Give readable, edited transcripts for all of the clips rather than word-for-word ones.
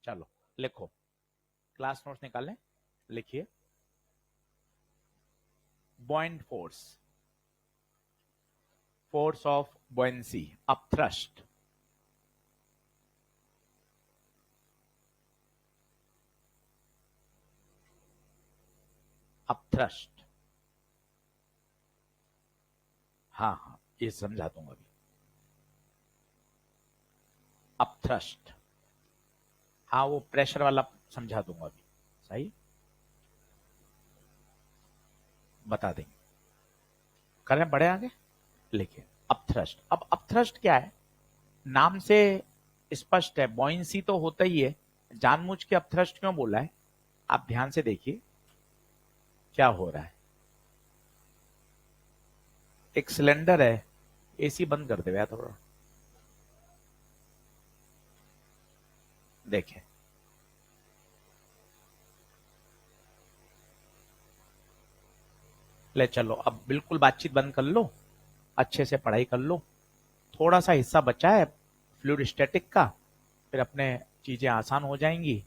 चलो लिखो, class notes निकालें, लिखिए buoyant force, force of buoyancy, upthrust, upthrust, हाँ हाँ ये समझा दूंगा अभी। अपथ्रस्ट, हाँ वो प्रेशर वाला समझा दूंगा अभी, सही बता देंगे। करें बढ़े आगे, लिखिए अपथ्रस्ट। अब अपथ्रस्ट क्या है, नाम से स्पष्ट है, बॉइंसी तो होता ही है, जानबूझ के अपथ्रस्ट क्यों बोला है, आप ध्यान से देखिए क्या हो रहा है। एक सिलेंडर है, एसी बंद कर दे भैया थोड़ा, देखें ले चलो अब बिल्कुल बातचीत बंद कर लो, अच्छे से पढ़ाई कर लो, थोड़ा सा हिस्सा बचा है फ्लूइड स्टैटिक का, फिर अपने चीजें आसान हो जाएंगी।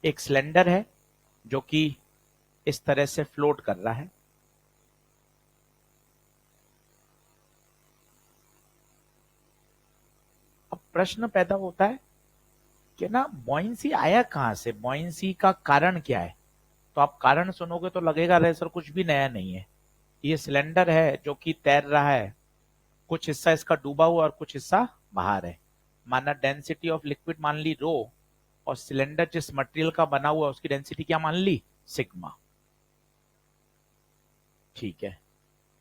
एक सिलेंडर है जो कि इस तरह से फ्लोट कर रहा है, अब प्रश्न पैदा होता है कि ना बॉइंसी आया कहां से, बॉइंसी का कारण क्या है। तो आप कारण सुनोगे तो लगेगा रे सर कुछ भी नया नहीं है, ये सिलेंडर है जो कि तैर रहा है, कुछ हिस्सा इसका डूबा हुआ और कुछ हिस्सा बाहर है, माना डेंसिटी ऑफ लिक्विड मान ली रो, और सिलेंडर जिस मटेरियल का बना हुआ उसकी डेंसिटी क्या मान ली, सिग्मा। ठीक है,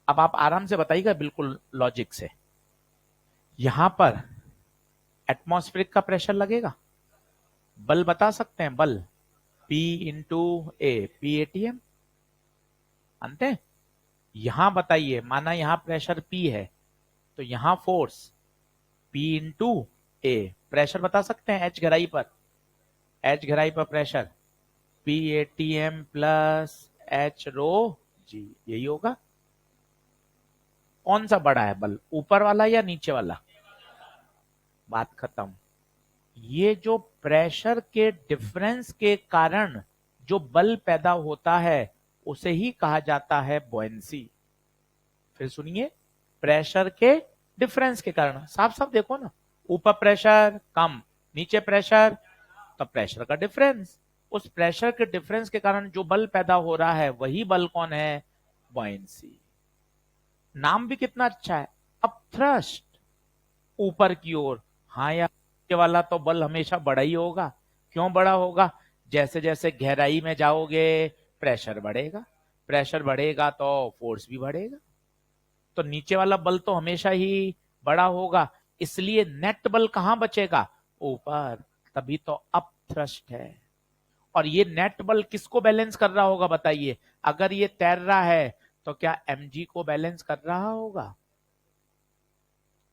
अब आप आराम से बताइएगा बिल्कुल लॉजिक से, यहां पर एटमॉस्फेरिक का प्रेशर लगेगा, बल बता सकते हैं, बल P इंटू ए, पी एटीएम अंते। यहां बताइए, माना यहां प्रेशर P है तो यहां force P into A, pressure बता सकते हैं एच गहराई पर, एच गहराई पर pressure P ATM plus H rho g, यही होगा। कौन सा बड़ा है बल, ऊपर वाला या नीचे वाला, बात खत्म। ये जो प्रेशर के डिफरेंस के कारण जो बल पैदा होता है उसे ही कहा जाता है बुओयंसी। फिर सुनिए, प्रेशर के डिफरेंस के कारण, साफ साफ देखो ना, ऊपर प्रेशर कम, नीचे प्रेशर, तो प्रेशर का डिफरेंस, उस प्रेशर के डिफरेंस के कारण जो बल पैदा हो रहा है वही बल कौन है, बुओयंसी। नाम भी कितना अच्छा है, अपथ्रस्ट, ऊपर की ओर। हाँ यार, नीचे वाला तो बल हमेशा बड़ा ही होगा, क्यों बड़ा होगा, जैसे जैसे गहराई में जाओगे प्रेशर बढ़ेगा, प्रेशर बढ़ेगा तो फोर्स भी बढ़ेगा, तो नीचे वाला बल तो हमेशा ही बड़ा होगा, इसलिए नेट बल कहां बचेगा, ऊपर, तभी तो अपथ्रस्ट है। और ये नेट बल किसको बैलेंस कर रहा होगा बताइए, अगर ये तैर रहा है तो क्या mg को बैलेंस कर रहा होगा।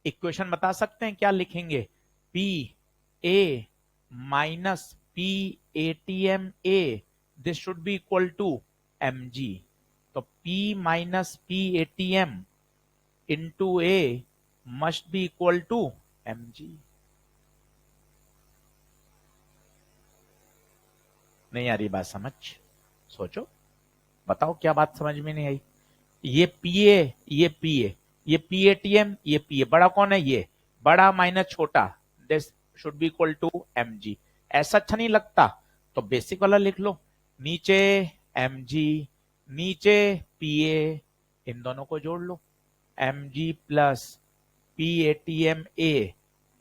इक्वेशन बता सकते हैं क्या लिखेंगे, P A minus P ATM A, this should be equal to mg, तो P minus P ATM into A must be equal to mg। नहीं आ रही बात समझ, सोचो, बताओ क्या बात समझ में नहीं आई। ये पीए, ये पीए, ये पीएटीएम, ये पीए, बड़ा कौन है, ये बड़ा माइनस छोटा, this should be equal to mg। ऐसा अच्छा नहीं लगता तो बेसिक वाला लिख लो, नीचे mg, नीचे पीए, इन दोनों को जोड़ लो, mg प्लस पीएटीएम ए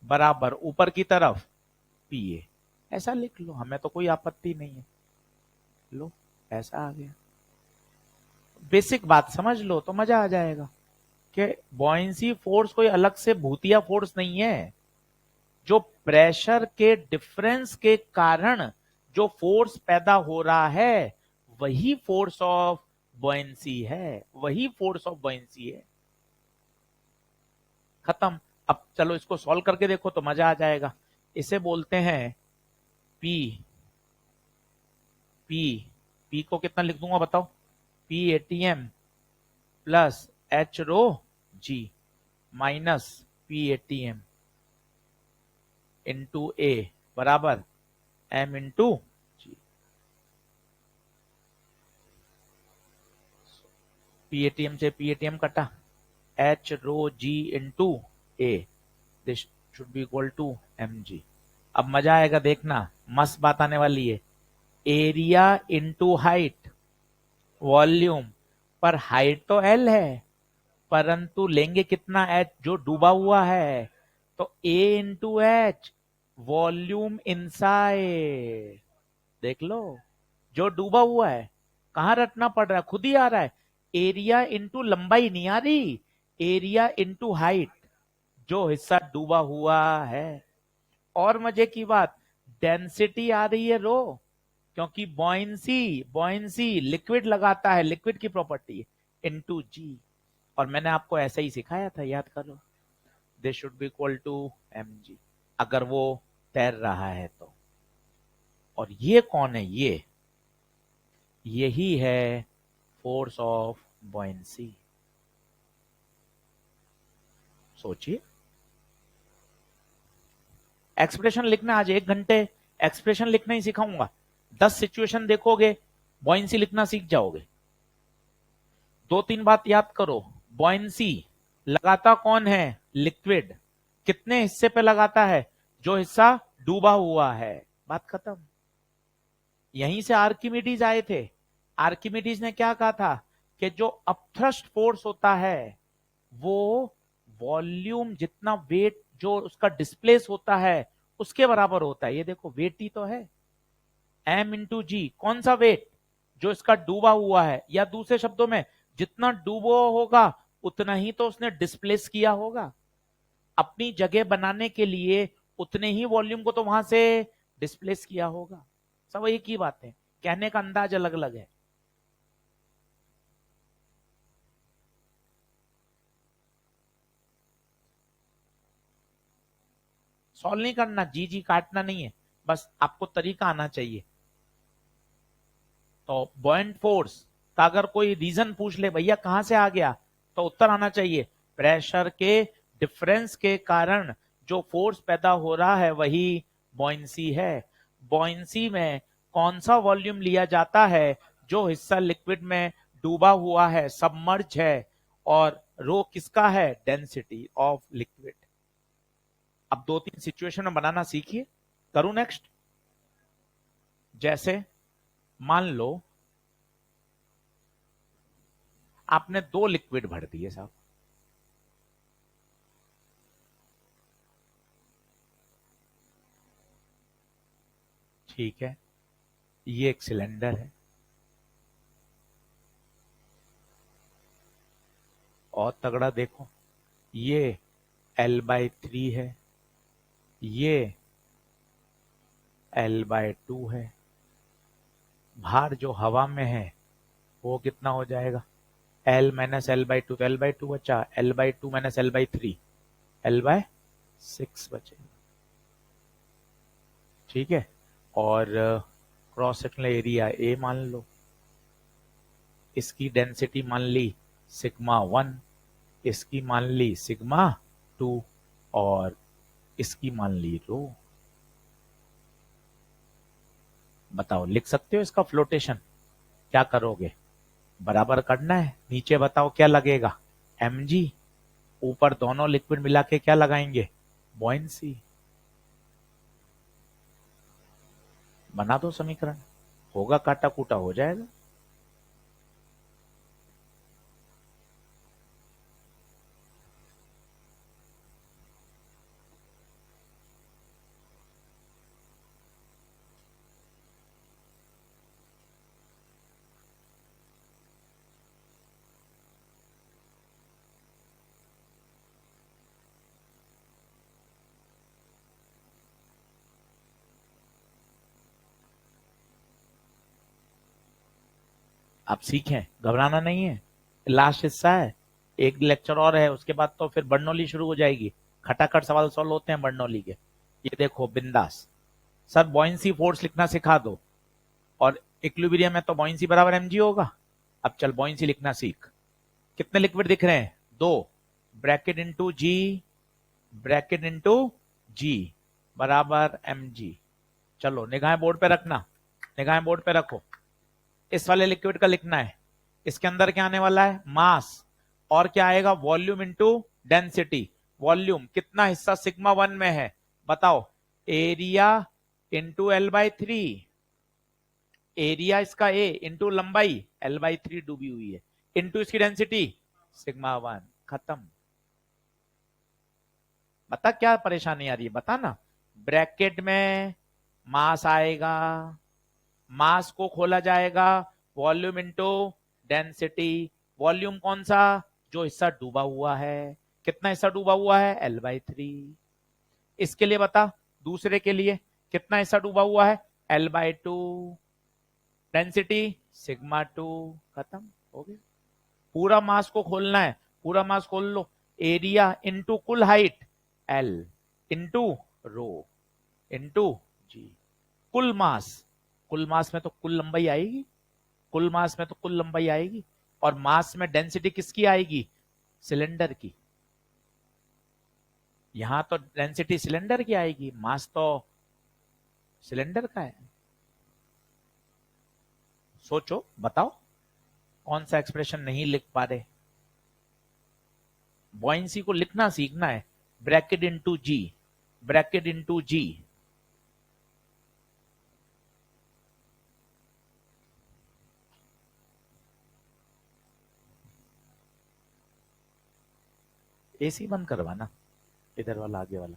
बराबर ऊपर की तरफ पीए, ऐसा लिख लो, हमें तो कोई आपत्ति नहीं है। लो, ऐसा आ गया, बेसिक बात समझ लो तो मजा आ जाएगा कि बॉयंसी फोर्स कोई अलग से भूतिया फोर्स नहीं है, जो प्रेशर के डिफरेंस के कारण जो फोर्स पैदा हो रहा है वही फोर्स ऑफ बॉयंसी है, वही फोर्स ऑफ बॉयंसी है, खत्म। अब चलो इसको सॉल्व करके देखो तो मजा आ जाएगा। इसे बोलते हैं पी, पी, पी को कितना लिख दूंगा बताओ, P ATM plus H rho G minus P ATM into A, बराबर m इंटू जी। पीएटीएम से पीएटीएम कटा, h रो g into a, this should be equal to mg। अब मजा आएगा, देखना मस्त बात आने वाली है। एरिया इंटू हाइट, वॉल्यूम, पर हाइट तो l है, परंतु लेंगे कितना h, जो डूबा हुआ है, तो a into H, volume inside. देख लो, जो डूबा हुआ है, कहां रटना पड़ रहा है, खुद ही आ रहा है। एरिया इंटू लंबाई नहीं आ रही, एरिया इंटू हाइट, जो हिस्सा डूबा हुआ है। और मजे की बात, डेंसिटी आ रही है रो, क्योंकि बॉयंसी, बॉयंसी लिक्विड लगाता है, लिक्विड की प्रॉपर्टी है, इनटू जी। और मैंने आपको ऐसा ही सिखाया था, याद करो, this should be equal to M G, अगर वो तैर रहा है तो। और ये कौन है, ये यही है फोर्स ऑफ बॉयंसी। सोचिए, एक्सप्रेशन लिखना आज 1 घंटे एक्सप्रेशन लिखना ही सिखाऊंगा। 10 सिचुएशन देखोगे, बॉयंसी लिखना सीख जाओगे। 2-3 बात याद करो, बॉयंसी लगाता कौन है, लिक्विड। कितने हिस्से पे लगाता है, जो हिस्सा डूबा हुआ है, बात खत्म। यहीं से आर्किमिडीज आए थे। आर्किमिडीज ने क्या कहा था, कि जो अपथ्रस्ट फोर्स होता है वो वॉल्यूम जितना वेट जो उसका डिस्प्लेस होता है उसके बराबर होता है। ये देखो वेट ही तो है, m इंटू जी। कौन सा वेट, जो इसका डूबा हुआ है, या दूसरे शब्दों में जितना डूबा होगा उतना ही तो उसने डिस्प्लेस किया होगा। अपनी जगह बनाने के लिए उतने ही वॉल्यूम को तो वहां से डिस्प्लेस किया होगा। सब एक ही बात है, कहने का अंदाज अलग अलग है। सॉल्व नहीं करना, जी जी काटना नहीं है, बस आपको तरीका आना चाहिए। तो बॉयंट फोर्स का अगर कोई रीजन पूछ ले, भैया कहां से आ गया, तो उत्तर आना चाहिए प्रेशर के डिफरेंस के कारण जो फोर्स पैदा हो रहा है वही बॉयंसी है। बॉयंसी में कौन सा वॉल्यूम लिया जाता है, जो हिस्सा लिक्विड में डूबा हुआ है, सबमर्ज है, और रो किसका है, डेंसिटी ऑफ लिक्विड। अब 2-3 सिचुएशन में बनाना सीखिए। करूं नेक्स्ट, जैसे मान लो आपने 2 लिक्विड भर दिए साहब, ठीक है, ये एक सिलेंडर है, और तगड़ा देखो, ये L/3 है, ये L/2 है। भार जो हवा में है वो कितना हो जाएगा, L माइनस L/2, तो L/2 बचा, L/2 माइनस L/3, L/6 बचेगा, ठीक है। और क्रॉस सेक्शनल एरिया A मान लो, इसकी डेंसिटी मान ली σ1, इसकी मान ली σ2, और इसकी मान ली रो। बताओ, लिख सकते हो इसका फ्लोटेशन, क्या करोगे, बराबर करना है, नीचे बताओ क्या लगेगा, mg, ऊपर दोनों लिक्विड मिला के क्या लगाएंगे, बॉयंसी। बना दो समीकरण, होगा काटा कूटा हो जाएगा। आप सीखें, घबराना नहीं है, लास्ट हिस्सा है, एक लेक्चर और है, उसके बाद तो फिर बर्नौली शुरू हो जाएगी। खटाखट सवाल सॉल्व होते हैं बर्नौली के। ये देखो बिंदास, सर बॉयंसी फोर्स लिखना सिखा दो, और इक्विलिब्रियम में तो बॉयंसी बराबर mg होगा। अब चल बॉयंसी लिखना सीख। कितने लिक्विड दिख रहे हैं, 2, ब्रैकेट इंटू जी, ब्रैकेट इंटू जी बराबर mg। चलो निगाहें बोर्ड पे रखना, निगाहें बोर्ड पे रखो। इस वाले लिक्विड का लिखना है, इसके अंदर क्या आने वाला है, मास, और क्या आएगा, वॉल्यूम इंटू डेंसिटी। वॉल्यूम कितना हिस्सा सिग्मा 1 में है बताओ, एरिया इंटू L/3, एरिया इसका ए इंटू लंबाई L/3 डूबी हुई है, इंटू इसकी डेंसिटी सिग्मा 1, खत्म। बता क्या परेशानी आ रही है, बता ना। ब्रैकेट में मास आएगा, मास को खोला जाएगा, वॉल्यूम इंटू डेंसिटी। वॉल्यूम कौन सा, जो हिस्सा डूबा हुआ है, कितना हिस्सा डूबा हुआ है, L/3। इसके लिए बता, दूसरे के लिए कितना हिस्सा डूबा हुआ है, L/2, डेंसिटी सिग्मा 2, खत्म हो गया। पूरा मास को खोलना है, पूरा मास खोल लो, एरिया इंटू कुल height L into rho into g, कुल मास, कुल मास में तो कुल लंबाई आएगी, कुल मास में तो कुल लंबाई आएगी, और मास में डेंसिटी किसकी आएगी, सिलेंडर की। यहां तो डेंसिटी सिलेंडर की आएगी, मास तो सिलेंडर का है। सोचो बताओ कौन सा एक्सप्रेशन नहीं लिख पा रहे। बॉयंसी को लिखना सीखना है, ब्रैकेट इंटू जी, ब्रैकेट इंटू जी। एसी बंद करवाना, इधर वाला आगे वाला।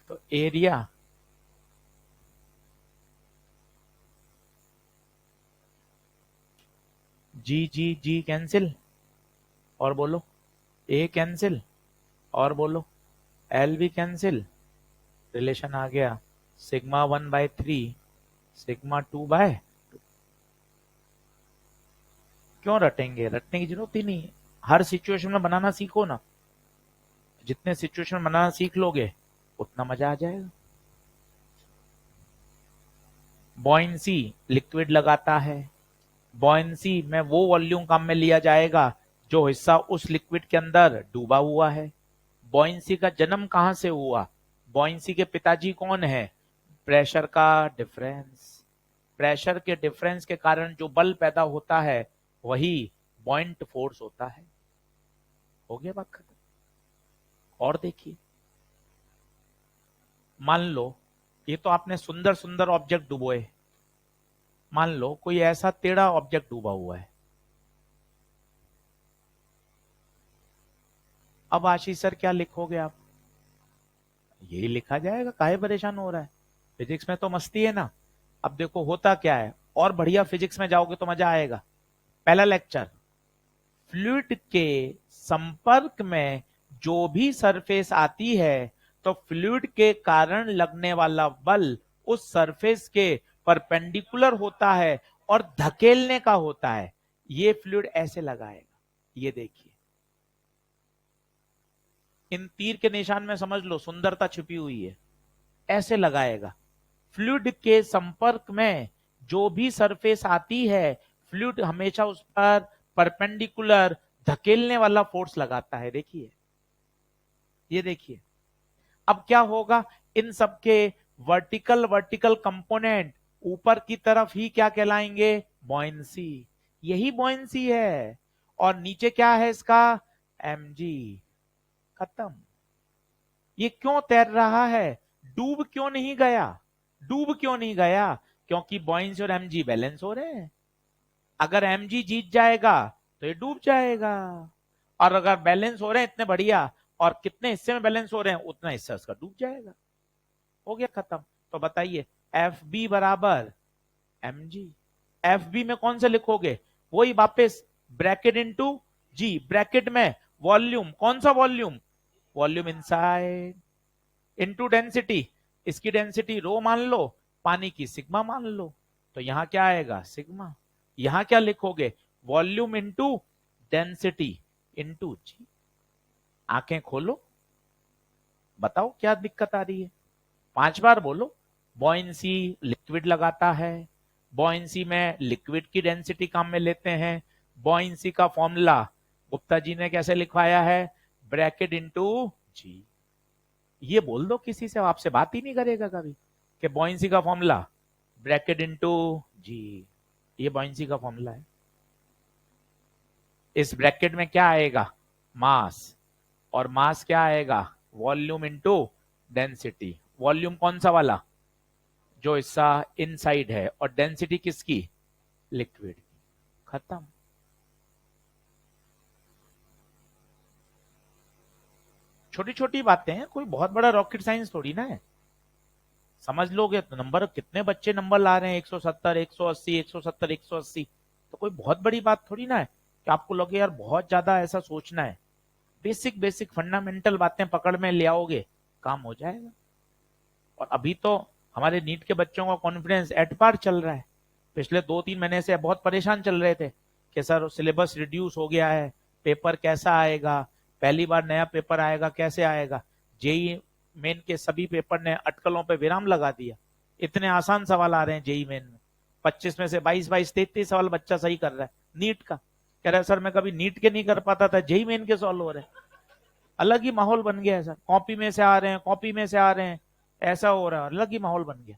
तो एरिया जी जी जी कैंसिल, और बोलो ए कैंसिल, और बोलो एल भी कैंसिल, रिलेशन आ गया सिग्मा 1/3 सिग्मा 2/2। क्यों रटेंगे, रटने की जरूरत ही नहीं है, हर सिचुएशन में बनाना सीखो ना, जितने सिचुएशन बनाना सीख लोगे उतना मजा आ जाएगा। बॉयंसी लिक्विड लगाता है, बॉयंसी में वो वॉल्यूम काम में लिया जाएगा जो हिस्सा उस लिक्विड के अंदर डूबा हुआ है। बॉयंसी का जन्म कहां से हुआ, बॉयंसी के पिताजी कौन है, प्रेशर का डिफरेंस। प्रेशर के डिफरेंस के कारण जो बल पैदा होता है वही बॉइंट फोर्स होता है। हो गया बात खत्म। और देखिए, मान लो ये तो आपने सुंदर सुंदर ऑब्जेक्ट डुबोए, मान लो कोई ऐसा टेढ़ा ऑब्जेक्ट डूबा हुआ है। अब आशीष सर क्या लिखोगे आप, यही लिखा जाएगा, काहे परेशान हो रहा है, फिजिक्स में तो मस्ती है ना। अब देखो होता क्या है, और बढ़िया फिजिक्स में जाओगे तो मजा आएगा। पहला लेक्चर, फ्लूइड के संपर्क में जो भी सरफेस आती है तो फ्लूइड के कारण लगने वाला बल उस सरफेस के परपेंडिकुलर होता है और धकेलने का होता है। ये फ्लूइड ऐसे लगाएगा, ये देखिए, इन तीर के निशान में समझ लो सुंदरता छिपी हुई है, ऐसे लगाएगा। फ्लूइड के संपर्क में जो भी सरफेस आती है, फ्लूइड हमेशा उस पर परपेंडिकुलर धकेलने वाला फोर्स लगाता है। देखिए, ये देखिए, अब क्या होगा, इन सबके वर्टिकल वर्टिकल कंपोनेंट ऊपर की तरफ ही क्या कहलाएंगे, बॉयंसी। यही बॉयंसी है, और नीचे क्या है इसका, mg, खत्म। ये क्यों तैर रहा है, डूब क्यों नहीं गया, डूब क्यों नहीं गया, क्योंकि बॉयंसी और mg बैलेंस हो रहे हैं। अगर mg जीत जाएगा तो ये डूब जाएगा, और अगर बैलेंस हो रहे हैं इतने बढ़िया, और कितने हिस्से में बैलेंस हो रहे हैं उतना हिस्सा उसका डूब जाएगा। हो गया खत्म। तो बताइए, एफ बी बराबर mg, एफ बी में कौन सा लिखोगे, वही वापस ब्रैकेट इंटू जी, ब्रैकेट में वॉल्यूम, कौन सा volume, volume inside, into density, इसकी डेंसिटी रो मान लो, पानी की सिग्मा मान लो, तो यहां क्या आएगा, सिग्मा। यहां क्या लिखोगे, वॉल्यूम इंटू डेंसिटी इंटू जी। आंखें खोलो, बताओ क्या दिक्कत आ रही है, 5 बार बोलो। बॉयंसी लिक्विड लगाता है, बॉयंसी में लिक्विड की डेंसिटी काम में लेते हैं। बॉयंसी का फॉर्मूला गुप्ता जी ने कैसे लिखवाया है, ब्रैकेट इंटू जी। ये बोल दो किसी से, आपसे बात ही नहीं करेगा कभी। कि बॉयंसी का फॉर्मूला ब्रैकेट इनटू जी, ये बॉयंसी का फॉर्मूला है। इस ब्रैकेट में क्या आएगा, मास, और मास क्या आएगा, वॉल्यूम इनटू डेंसिटी। वॉल्यूम कौन सा वाला, जो हिस्सा इनसाइड है, और डेंसिटी किसकी, लिक्विड की। खत्म। छोटी छोटी बातें हैं, कोई बहुत बड़ा रॉकेट साइंस थोड़ी ना है। समझ लोगे तो नंबर, कितने बच्चे नंबर ला रहे हैं 170 180 170 180, तो कोई बहुत बड़ी बात थोड़ी ना है कि आपको लगे यार बहुत ज्यादा ऐसा सोचना है। बेसिक बेसिक फंडामेंटल बातें पकड़ में ले आओगे, काम हो जाएगा। और अभी तो हमारे नीट के बच्चों का कॉन्फिडेंस एट पार चल रहा है। पिछले 2-3 महीने से बहुत परेशान चल रहे थे कि सर सिलेबस रिड्यूस हो गया है, पेपर कैसा आएगा, पहली बार नया पेपर आएगा, कैसे आएगा। जेई मेन के सभी पेपर ने अटकलों पे विराम लगा दिया। इतने आसान सवाल आ रहे हैं जेई मेन में, 25 में से 22 23 सवाल बच्चा सही कर रहा है नीट का। कह रहा है सर मैं कभी नीट के नहीं कर पाता था, जेई मेन के सॉल्व हो रहे हैं। अलग ही माहौल बन गया है सर, कॉपी में से आ रहे हैं, कॉपी में से आ रहे हैं, ऐसा हो रहा है, अलग ही माहौल बन गया।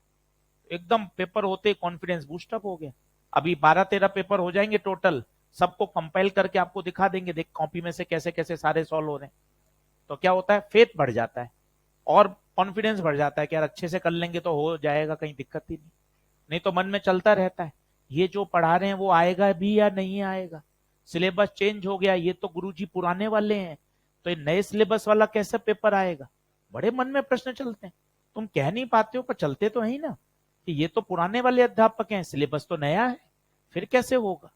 एकदम पेपर होते कॉन्फिडेंस बूस्टअप हो गया। अभी 12-13 पेपर हो जाएंगे टोटल, सबको कंपाइल करके आपको दिखा देंगे, देख कॉपी में से कैसे कैसे सारे सॉल्व हो रहे हैं। तो क्या होता है, फेथ बढ़ जाता है और कॉन्फिडेंस बढ़ जाता है कि यार अच्छे से कर लेंगे तो हो जाएगा, कहीं दिक्कत ही नहीं। नहीं तो मन में चलता रहता है, ये जो पढ़ा रहे हैं वो आएगा भी या नहीं आएगा, सिलेबस चेंज हो गया, ये तो गुरुजी पुराने वाले हैं, तो ये नए सिलेबस वाला कैसे पेपर आएगा। बड़े मन में प्रश्न चलते हैं। तुम कह नहीं पाते हो पर चलते तो है ही ना, कि ये तो पुराने वाले अध्यापक हैं, सिलेबस तो नया है, फिर कैसे होगा।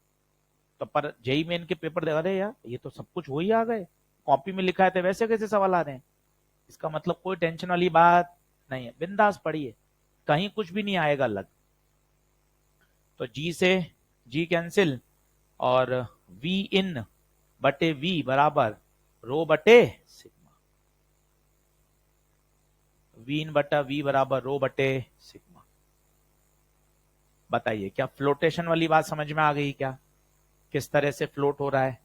तो पर जेई मेन के पेपर दे, अरे यार ये तो सब कुछ हो ही आ गए, कॉपी में लिखा है तो वैसे कैसे सवाल आ रहे हैं। इसका मतलब कोई टेंशन वाली बात नहीं है, बिंदास पढ़िए, कहीं कुछ भी नहीं आएगा अलग। तो जी से जी कैंसिल, और वी इन बटे वी बराबर रो बटे सिग्मा, वी इन बटा वी बराबर रो बटे सिग्मा। बताइए क्या फ्लोटेशन वाली बात समझ में आ गई क्या, किस तरह से फ्लोट हो रहा है।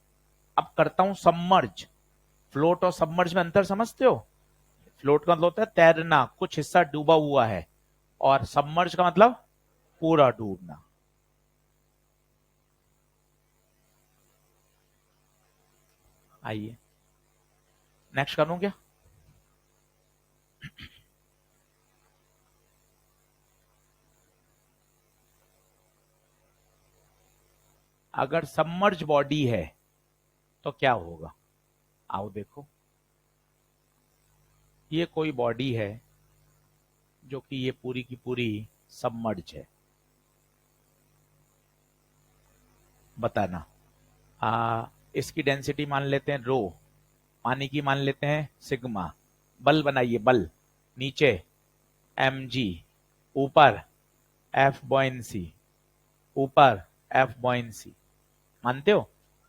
अब करता हूं सबमर्ज। फ्लोट और सबमर्ज में अंतर समझते हो, फ्लोट का मतलब होता है तैरना, कुछ हिस्सा डूबा हुआ है, और सबमर्ज का मतलब पूरा डूबना। आइए नेक्स्ट करूं क्या। अगर सबमर्ज बॉडी है तो क्या होगा, आओ देखो। ये कोई बॉडी है जो कि ये पूरी की पूरी सबमर्ज है, बताना। इसकी डेंसिटी मान लेते हैं रो, पानी की मान लेते हैं सिग्मा। बल बनाइए, बल नीचे एम जी, ऊपर एफ बॉयंसी, ऊपर एफ बॉयंसी, मानते हो।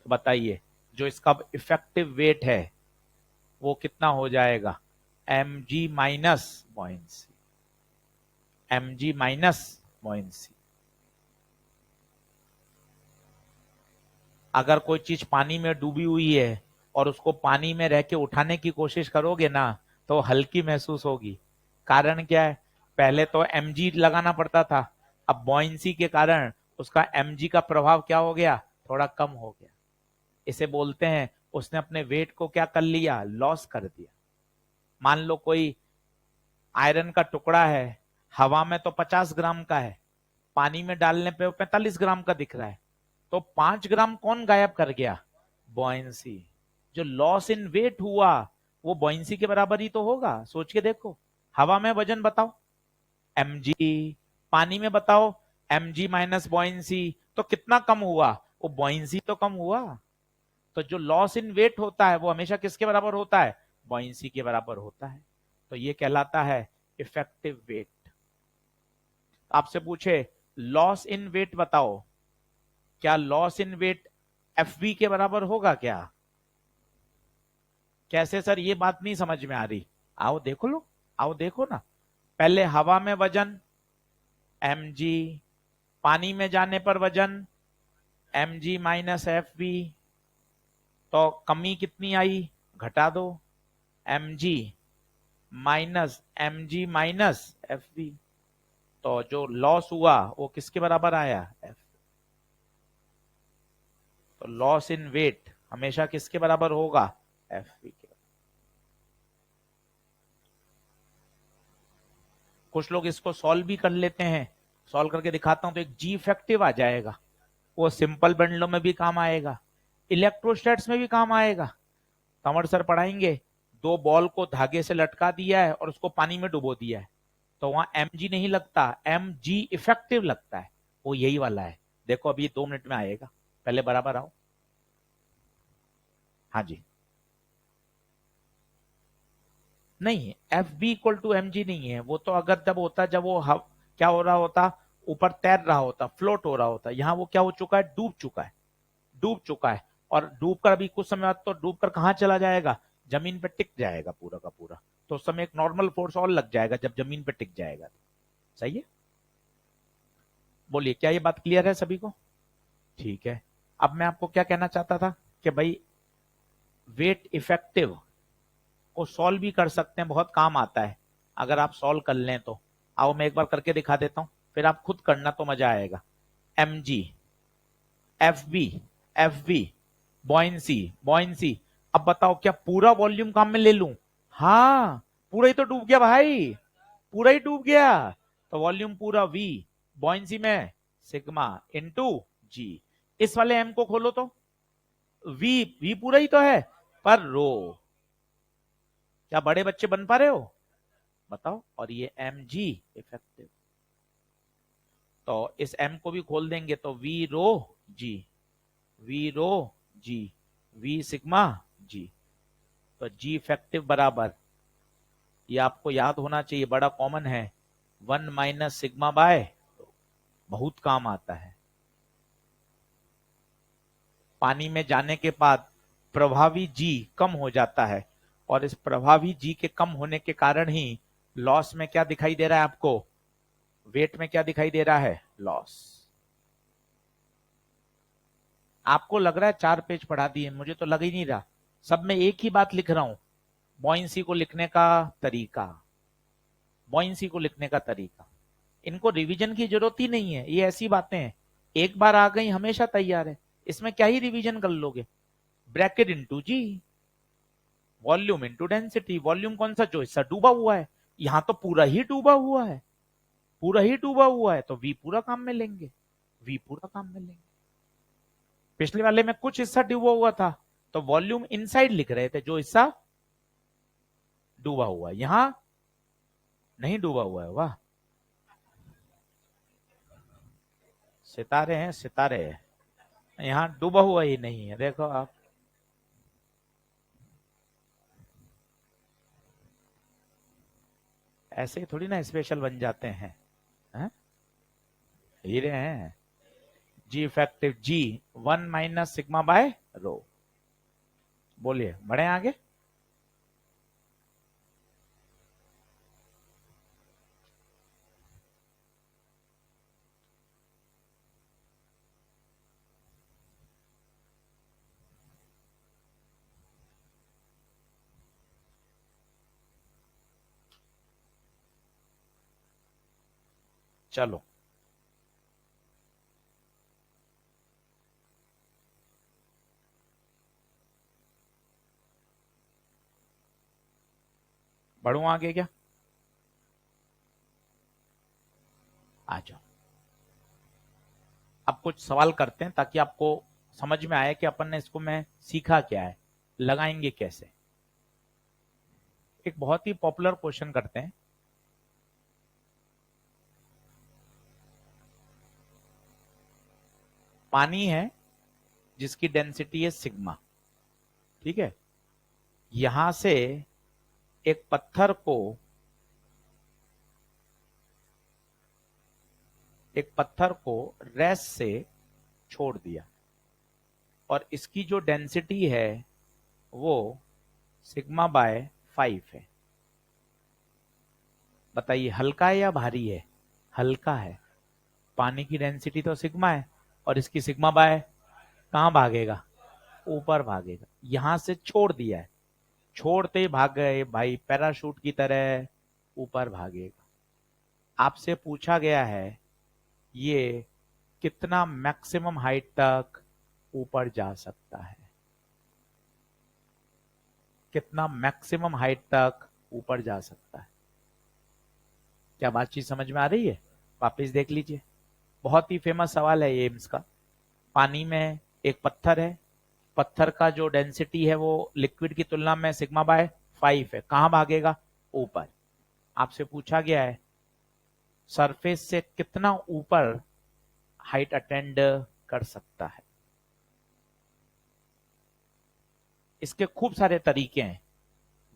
तो बताइए जो इसका इफेक्टिव वेट है वो कितना हो जाएगा, M G minus buoyancy, M G minus buoyancy. अगर कोई चीज पानी में डूबी हुई है और उसको पानी में रह के उठाने की कोशिश करोगे ना तो हल्की महसूस होगी। कारण क्या है, पहले तो mg लगाना पड़ता था, अब बॉयंसी के कारण उसका mg का प्रभाव क्या हो गया, थोड़ा कम हो गया। इसे बोलते हैं उसने अपने वेट को क्या कर लिया, लॉस कर दिया। मान लो कोई आयरन का टुकड़ा है, हवा में तो 50 ग्राम का है, पानी में डालने पे वो 45 ग्राम का दिख रहा है, तो 5 ग्राम कौन गायब कर गया, बॉयंसी। जो लॉस इन वेट हुआ वो बॉयंसी के बराबर ही तो होगा, सोच के देखो। हवा में वजन बताओ mg, पानी में बताओ mg माइनस बॉयंसी, तो कितना कम हुआ, वो बॉयंसी तो कम हुआ। तो जो लॉस इन वेट होता है वो हमेशा किसके बराबर होता है, बॉयंसी के बराबर होता है। तो ये कहलाता है इफेक्टिव वेट। आपसे पूछे लॉस इन वेट बताओ, क्या loss in weight F V के बराबर होगा क्या, कैसे सर ये बात नहीं समझ में आ रही, आओ देखो लो, आओ देखो ना। पहले हवा में वजन mg, पानी में जाने पर वजन mg माइनस एफ वी, तो कमी कितनी आई, घटा दो, mg माइनस एफ वी, तो जो लॉस हुआ वो किसके बराबर आया, एफ। तो लॉस इन वेट हमेशा किसके बराबर होगा, एफ वी के। कुछ लोग इसको सॉल्व भी कर लेते हैं, सॉल्व करके दिखाता हूं तो एक जी इफेक्टिव आ जाएगा, वो सिंपल बंडलों में भी काम आएगा, इलेक्ट्रोस्टैट्स में भी काम आएगा। कंवर सर पढ़ाएंगे, दो बॉल को धागे से लटका दिया है और उसको पानी में डुबो दिया है, तो वहां एम जी नहीं लगता, एम जी इफेक्टिव लगता है, वो यही वाला है। देखो अभी 2 मिनट में आएगा, पहले बराबर आओ। हाँ जी, नहीं F B equal to M G नहीं है, वो तो अगर जब होता, जब वो क्या हो रहा होता, ऊपर तैर रहा होता, फ्लोट हो रहा होता, यहाँ वो क्या हो चुका है, डूब चुका है, डूब चुका है। और डूब कर अभी कुछ समय बाद तो डूब कर कहां चला जाएगा, जमीन पे टिक जाएगा पूरा का पूरा, तो उस समय एक नॉर्मल फोर्स और लग जाएगा जब जमीन पे टिक जाएगा। सही है, बोलिए क्या ये बात क्लियर है सभी को, ठीक है। अब मैं आपको क्या कहना चाहता था कि भाई वेट इफेक्टिव को सॉल्व भी कर सकते हैं, बहुत काम आता है अगर आप सॉल्व कर लें तो। आओ मैं एक बार करके दिखा देता हूं, फिर आप खुद करना तो मजा आएगा। M G, F B, F B, buoyancy, buoyancy. अब बताओ क्या पूरा वॉल्यूम काम में ले लूं, हाँ पूरा ही तो डूब गया भाई, पूरा ही डूब गया। तो वॉल्यूम पूरा वी, बॉइंसी में सिग्मा इनटू जी। इस वाले एम को खोलो तो वी, वी पूरा ही तो है, पर रो, क्या बड़े बच्चे बन पा रहे हो बताओ। और ये एम जी इफेक्टिव, तो इस एम को भी खोल देंगे तो V rho g, V rho g, V sigma g. तो जी इफेक्टिव बराबर, ये आपको याद होना चाहिए, बड़ा कॉमन है, 1 - सिग्मा बाय, बहुत काम आता है। पानी में जाने के बाद प्रभावी जी कम हो जाता है, और इस प्रभावी जी के कम होने के कारण ही लॉस में क्या दिखाई दे रहा है आपको, वेट में क्या दिखाई दे रहा है, लॉस। आपको लग रहा है 4 पेज पढ़ा दिए, मुझे तो लग ही नहीं रहा, सब में एक ही बात लिख रहा हूं, बॉइंसी को लिखने का तरीका, बॉइंसी को लिखने का तरीका। इनको रिवीजन की जरूरत ही नहीं है, ये ऐसी बातें हैं एक बार आ गई हमेशा तैयार है, इसमें क्या ही रिवीजन कर लोगे। ब्रैकेट इंटू जी, वॉल्यूम इंटू डेंसिटी, वॉल्यूम कौन सा, जो हिस्सा डूबा हुआ है, यहां तो पूरा ही डूबा हुआ है, पूरा ही डूबा हुआ है, तो वी पूरा काम में लेंगे, वी पूरा काम में लेंगे। पिछले वाले में कुछ हिस्सा डूबा हुआ था, तो वॉल्यूम इनसाइड लिख रहे थे, जो हिस्सा डूबा हुआ है, यहां नहीं डूबा हुआ है, वाह, सितारे हैं सितारे, यहां डूबा हुआ ही नहीं है, देखो आप। ऐसे ही थोड़ी ना स्पेशल बन जाते हैं? हीरे हैं। जी इफेक्टिव जी, 1 - सिग्मा बाय रो। बोलिए बढ़े आगे। चलो बढ़ू आगे क्या, आ जाओ। अब कुछ सवाल करते हैं ताकि आपको समझ में आए कि अपन ने इसको में सीखा क्या है, लगाएंगे कैसे। एक बहुत ही पॉपुलर क्वेश्चन करते हैं, पानी है जिसकी डेंसिटी है सिग्मा, ठीक है, यहां से एक पत्थर को, एक पत्थर को रेस से छोड़ दिया, और इसकी जो डेंसिटी है वो सिग्मा बाय 5 है। बताइए हल्का है या भारी है, हल्का है, पानी की डेंसिटी तो सिग्मा है, और इसकी सिग्मा बाय कहां भागेगा, ऊपर भागेगा, यहां से छोड़ दिया है, छोड़ते ही भाग गए भाई, पैराशूट की तरह ऊपर भागेगा। आपसे पूछा गया है ये कितना मैक्सिमम हाइट तक ऊपर जा सकता है, कितना मैक्सिमम हाइट तक ऊपर जा सकता है। क्या बातचीत समझ में आ रही है? वापस देख लीजिए, बहुत ही फेमस सवाल है ये एम्स का। पानी में एक पत्थर है, पत्थर का जो डेंसिटी है वो लिक्विड की तुलना में सिग्मा बाय 5 है, कहां भागेगा? ऊपर। आपसे पूछा गया है सरफेस से कितना ऊपर हाइट अटेंड कर सकता है। इसके खूब सारे तरीके हैं,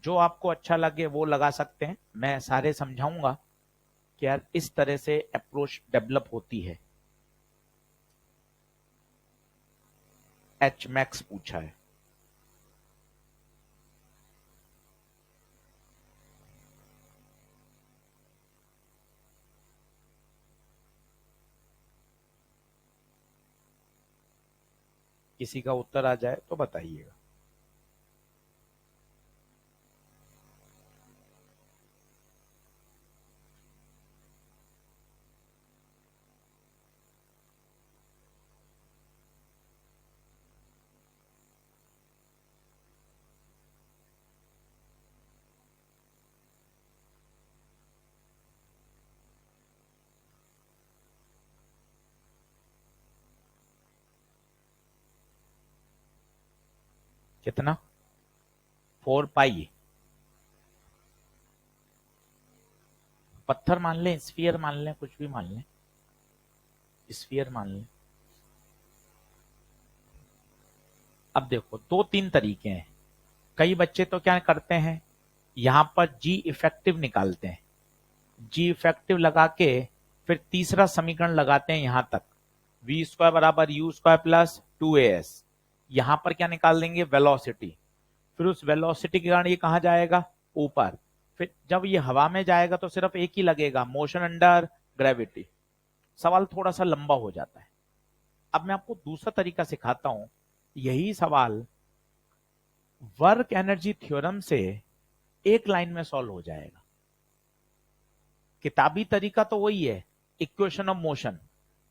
जो आपको अच्छा लगे वो लगा सकते हैं, मैं सारे समझाऊंगा कि यार इस तरह से अप्रोच डेवलप होती है। एच मैक्स पूछा है, किसी का उत्तर आ जाए तो बताइएगा। कितना? 4 पाई। पत्थर मान लें, स्फीयर मान लें, कुछ भी मान लें, स्फीयर मान लें। अब देखो दो तीन तरीके हैं। कई बच्चे तो क्या करते हैं, यहां पर जी इफेक्टिव निकालते हैं, जी इफेक्टिव लगा के फिर तीसरा समीकरण लगाते हैं यहां तक, वी स्क्वायर बराबर यू स्क्वायर प्लस 2as। यहां पर क्या निकाल देंगे? वेलोसिटी। फिर उस वेलोसिटी के कारण ये कहां जाएगा? ऊपर। फिर जब ये हवा में जाएगा तो सिर्फ एक ही लगेगा, मोशन अंडर ग्रेविटी। सवाल थोड़ा सा लंबा हो जाता है। अब मैं आपको दूसरा तरीका सिखाता हूं। यही सवाल वर्क एनर्जी थ्योरम से एक लाइन में सॉल्व हो जाएगा। किताबी तरीका तो वही है, इक्वेशन ऑफ मोशन।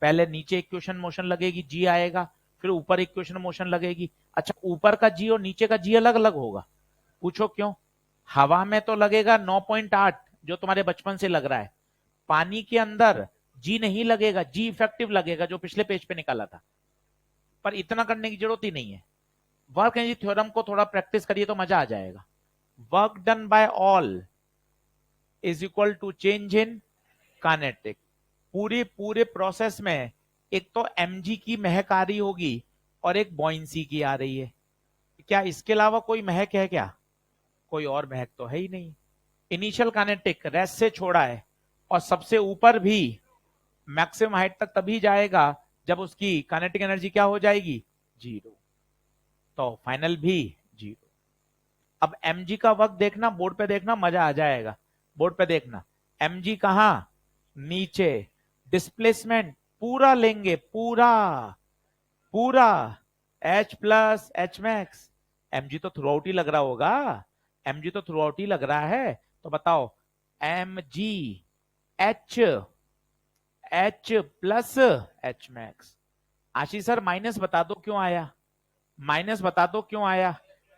पहले नीचे इक्वेशन मोशन लगेगी, जी आएगा, फिर ऊपर इक्वेशन मोशन लगेगी। अच्छा, ऊपर का जी और नीचे का जी अलग अलग होगा। पूछो क्यों? हवा में तो लगेगा 9.8, जो तुम्हारे बचपन से लग रहा है। पानी के अंदर जी नहीं लगेगा, जी इफेक्टिव लगेगा, जो पिछले पेज पे निकाला था। पर इतना करने की जरूरत ही नहीं है। वर्क एनर्जी थ्योरम को थोड़ा प्रैक्टिस करिए तो मजा आ जाएगा। Work done by all is equal to change in kinetic. पूरे पूरे प्रोसेस में एक तो mg की महक आ रही होगी और एक बॉइंसी की आ रही है। क्या इसके अलावा कोई महक है क्या? कोई और महक तो है ही नहीं। इनिशियल काइनेटिक रेस्ट से छोड़ा है, और सबसे ऊपर भी मैक्सिमम हाइट तक तभी जाएगा जब उसकी काइनेटिक एनर्जी क्या हो जाएगी? 0। तो फाइनल भी 0। अब mg का वर्क देखना, बोर्ड पे देखना, मजा आ जाएगा। बोर्ड पे देखना, mg कहां? नीचे। डिस्प्लेसमेंट पूरा लेंगे, पूरा पूरा, h plus H max. mg तो थ्रू आउट ही लग रहा होगा, mg तो थ्रू आउट ही लग रहा है। तो बताओ, mg h h plus H max. Ashish sir minus बता दो क्यों आया, माइनस बता दो क्यों आया?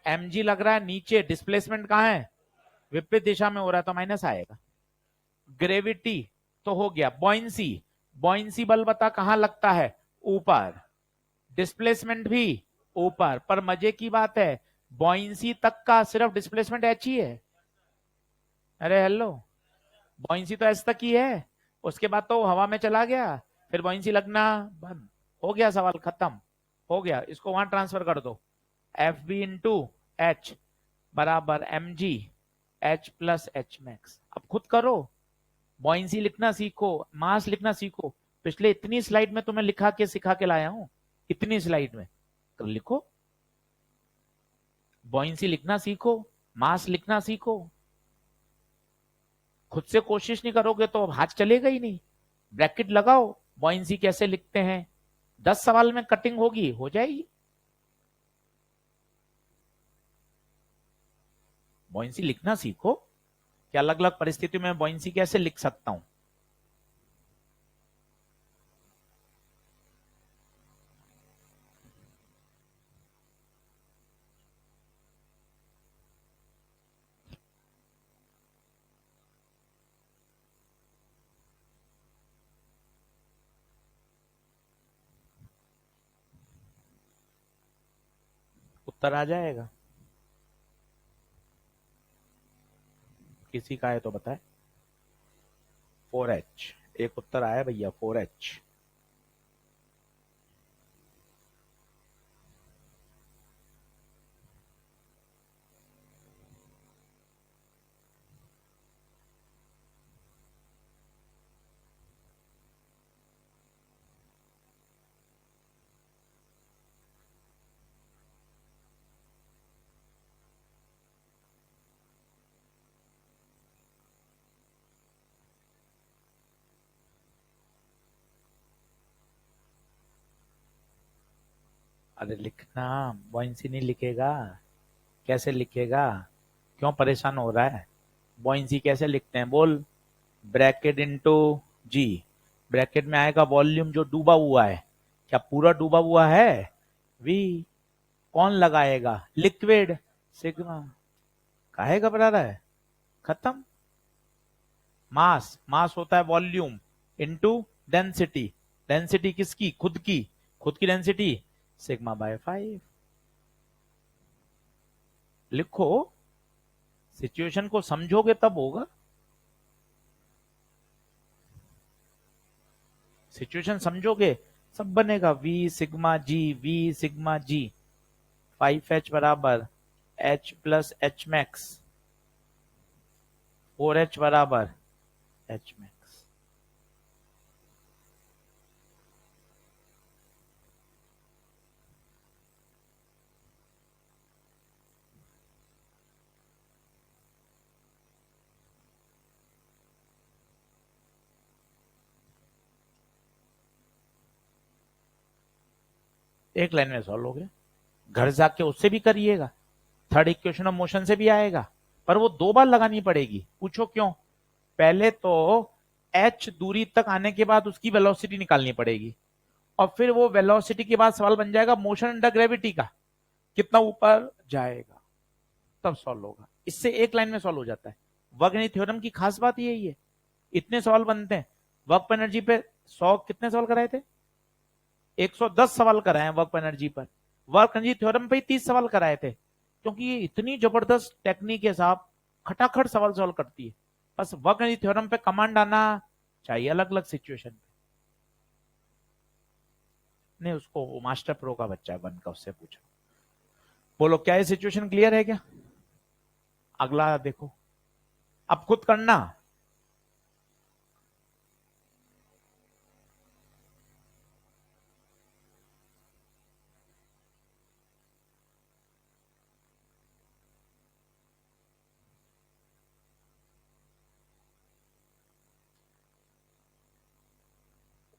mg लग रहा है नीचे, डिस्प्लेसमेंट कहां है? विपरीत दिशा में हो रहा है, तो माइनस आएगा। ग्रेविटी तो हो गया। बॉइंसी, बॉइंसी बल बता कहां लगता है? ऊपर। डिस्प्लेसमेंट भी ऊपर। पर मजे की बात है, बॉइंसी तक का सिर्फ डिस्प्लेसमेंट एच ही है। अरे हेलो, बॉइंसी तो एच तक ही है, उसके बाद तो हवा में चला गया, फिर बॉइंसी लगना बंद हो गया, सवाल खत्म हो गया। इसको वहां ट्रांसफर कर दो, एफ बी इंटू एच बराबर M G H plus H max. अब खुद करो, बॉइंसी लिखना सीखो, मास लिखना सीखो। पिछले इतनी स्लाइड में तुम्हें लिखा के सिखा के लाया हूं, इतनी स्लाइड में तो लिखो। बॉइंसी लिखना सीखो, मास लिखना सीखो। खुद से कोशिश नहीं करोगे तो हाथ चलेगा ही नहीं। ब्रैकेट लगाओ, बॉइंसी कैसे लिखते हैं, 10 सवाल में कटिंग होगी, हो जाएगी। बॉइंसी लिखना सीखो कि अलग अलग परिस्थितियों में बॉइंसी कैसे लिख सकता हूं। उत्तर आ जाएगा। किसी का है तो बताए। 4H एक उत्तर आया भैया, 4H। अरे लिखना, बॉइंसी नहीं लिखेगा, कैसे लिखेगा, क्यों परेशान हो रहा है? बॉइंसी कैसे लिखते हैं बोल। ब्रैकेट इनटू जी, ब्रैकेट में आएगा वॉल्यूम जो डूबा हुआ है। क्या पूरा डूबा हुआ है? वी। कौन लगाएगा? Liquid, sigma. काहे घबरा रहा है? खत्म। मास, मास होता है वॉल्यूम इनटू डेंसिटी। डेंसिटी किसकी? खुद की। खुद की डेंसिटी सिग्मा बाय 5। लिखो, सिचुएशन को समझोगे तब होगा। सिचुएशन समझोगे सब बनेगा। V sigma G, V sigma G. 5H बराबर H plus H max, 4H बराबर एच मैक्स। एक लाइन में सॉल्व हो गया। घर जाके उससे भी करिएगा, थर्ड इक्वेशन ऑफ मोशन से भी आएगा, पर वो 2 बार लगानी पड़ेगी। पूछो क्यों? पहले तो h दूरी तक आने के बाद उसकी वेलोसिटी निकालनी पड़ेगी, और फिर वो वेलोसिटी के बाद सवाल बन जाएगा मोशन अंडर ग्रेविटी का, कितना ऊपर जाएगा, तब सॉल्व होगा। इससे एक लाइन में सॉल्व हो जाता है। वर्क थ्योरम की खास बात यही है, इतने सवाल बनते हैं। वर्क एनर्जी पे 100 कितने सवाल कराए थे? 110 सवाल कराए हैं वर्क एनर्जी पर। वर्क एनर्जी थ्योरम पे ही 30 सवाल कराए थे, क्योंकि ये इतनी जबरदस्त टेक्निक है साहब, खटाखट सवाल सॉल्व करती है। बस वर्क एनर्जी थ्योरम पे कमांड आना चाहिए अलग अलग सिचुएशन पे। नहीं, उसको मास्टर प्रो का बच्चा है 1 का, उससे पूछो। बोलो क्या ये सिचुएशन क्लियर है क्या? अगला देखो, अब खुद करना।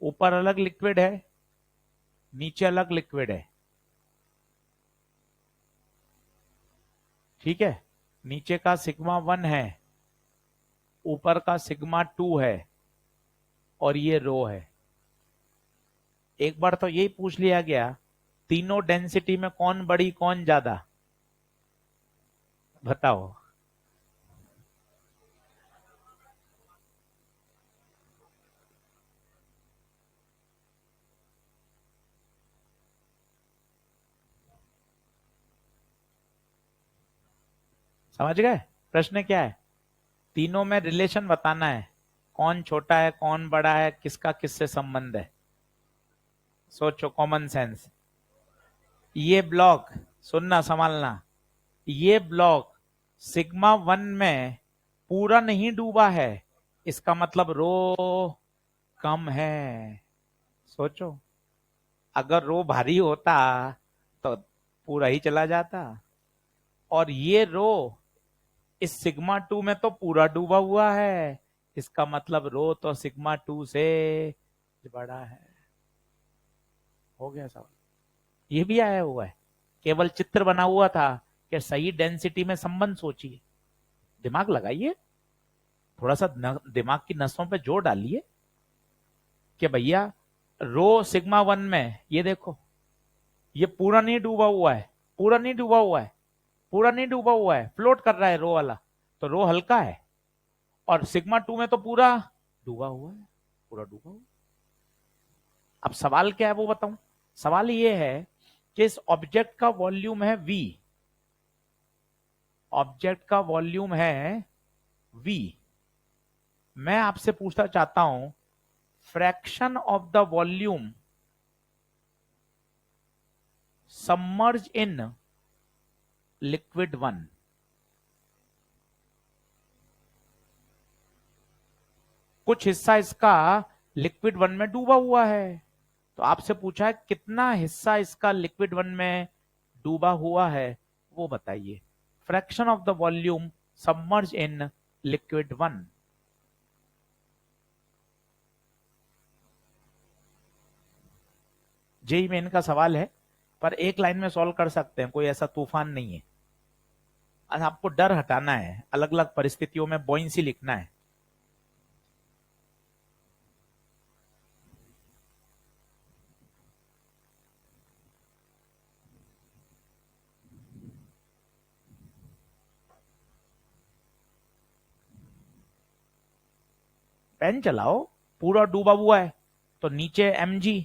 ऊपर अलग लिक्विड है, नीचे अलग लिक्विड है, ठीक है। नीचे का सिग्मा 1 है, ऊपर का सिग्मा 2 है, और ये रो है। एक बार तो यही पूछ लिया गया, तीनों डेंसिटी में कौन बड़ी कौन ज्यादा? बताओ। समझ गए? प्रश्न क्या है? तीनों में रिलेशन बताना है, कौन छोटा है कौन बड़ा है, किसका किससे संबंध है। सोचो, कॉमन सेंस। ये ब्लॉक, सुनना संभालना, ये ब्लॉक सिग्मा 1 में पूरा नहीं डूबा है, इसका मतलब रो कम है। सोचो, अगर रो भारी होता तो पूरा ही चला जाता, और ये रो इस सिग्मा 2 में तो पूरा डूबा हुआ है, इसका मतलब रो तो सिग्मा 2 से बड़ा है। हो गया सवाल। ये भी आया हुआ है, केवल चित्र बना हुआ था कि सही डेंसिटी में संबंध सोचिए। दिमाग लगाइए, थोड़ा सा दिमाग की नसों पे जोर डालिए कि भैया रो सिग्मा 1 में, ये देखो, ये पूरा नहीं डूबा हुआ है, पूरा नहीं डूबा हुआ है, पूरा नहीं डूबा हुआ है, फ्लोट कर रहा है रो वाला, तो रो हल्का है। और सिग्मा 2 में तो पूरा डूबा हुआ है, पूरा डूबा हुआ। अब सवाल क्या है वो बताऊं। सवाल ये है कि इस ऑब्जेक्ट का वॉल्यूम है V, ऑब्जेक्ट का वॉल्यूम है V। मैं आपसे पूछना चाहता हूं fraction of the volume submerge in liquid 1। कुछ हिस्सा इसका लिक्विड 1 में डूबा हुआ है, तो आपसे पूछा है कितना हिस्सा इसका लिक्विड 1 में डूबा हुआ है, वो बताइए। Fraction of the volume submerge in liquid 1। JEE Main का सवाल है, पर एक लाइन में सॉल्व कर सकते हैं, कोई ऐसा तूफान नहीं है। आज आपको डर हटाना है, अलग अलग परिस्थितियों में बॉइंसी लिखना है। पेन चलाओ, पूरा डूबा हुआ है तो नीचे mg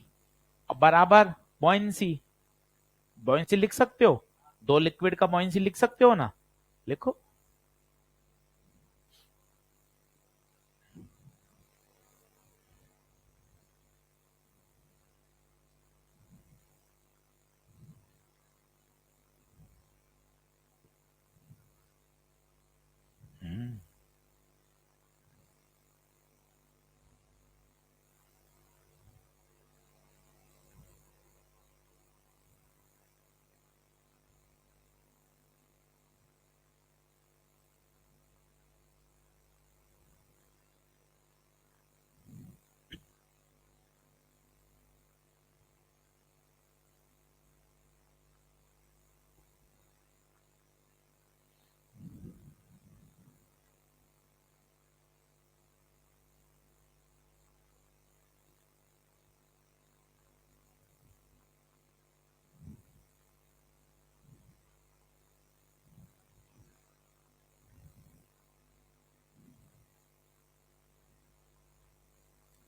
बराबर बॉइंसी। बॉइंसी लिख सकते हो, दो लिक्विड का बॉइंसी लिख सकते हो ना, लिखो।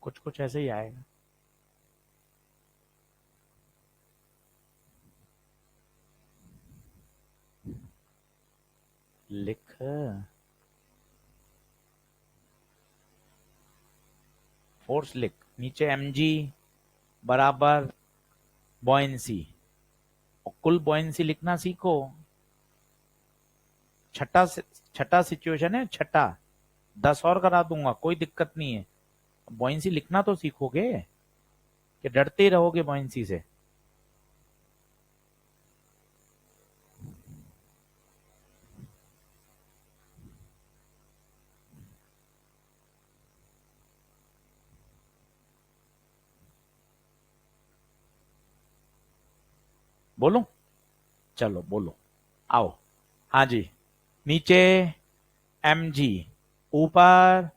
कुछ कुछ ऐसे ही आएगा। लिख, फोर्स लिख, नीचे mg बराबर बॉयंसी, और कुल बॉयंसी लिखना सीखो। छठा सिचुएशन है, छठा 10 और करा दूंगा, कोई दिक्कत नहीं है। बॉयंसी लिखना तो सीखोगे, कि डरते ही रहोगे बॉयंसी से। बोलो, चलो बोलो, आओ। हाँ जी, नीचे mg, ऊपर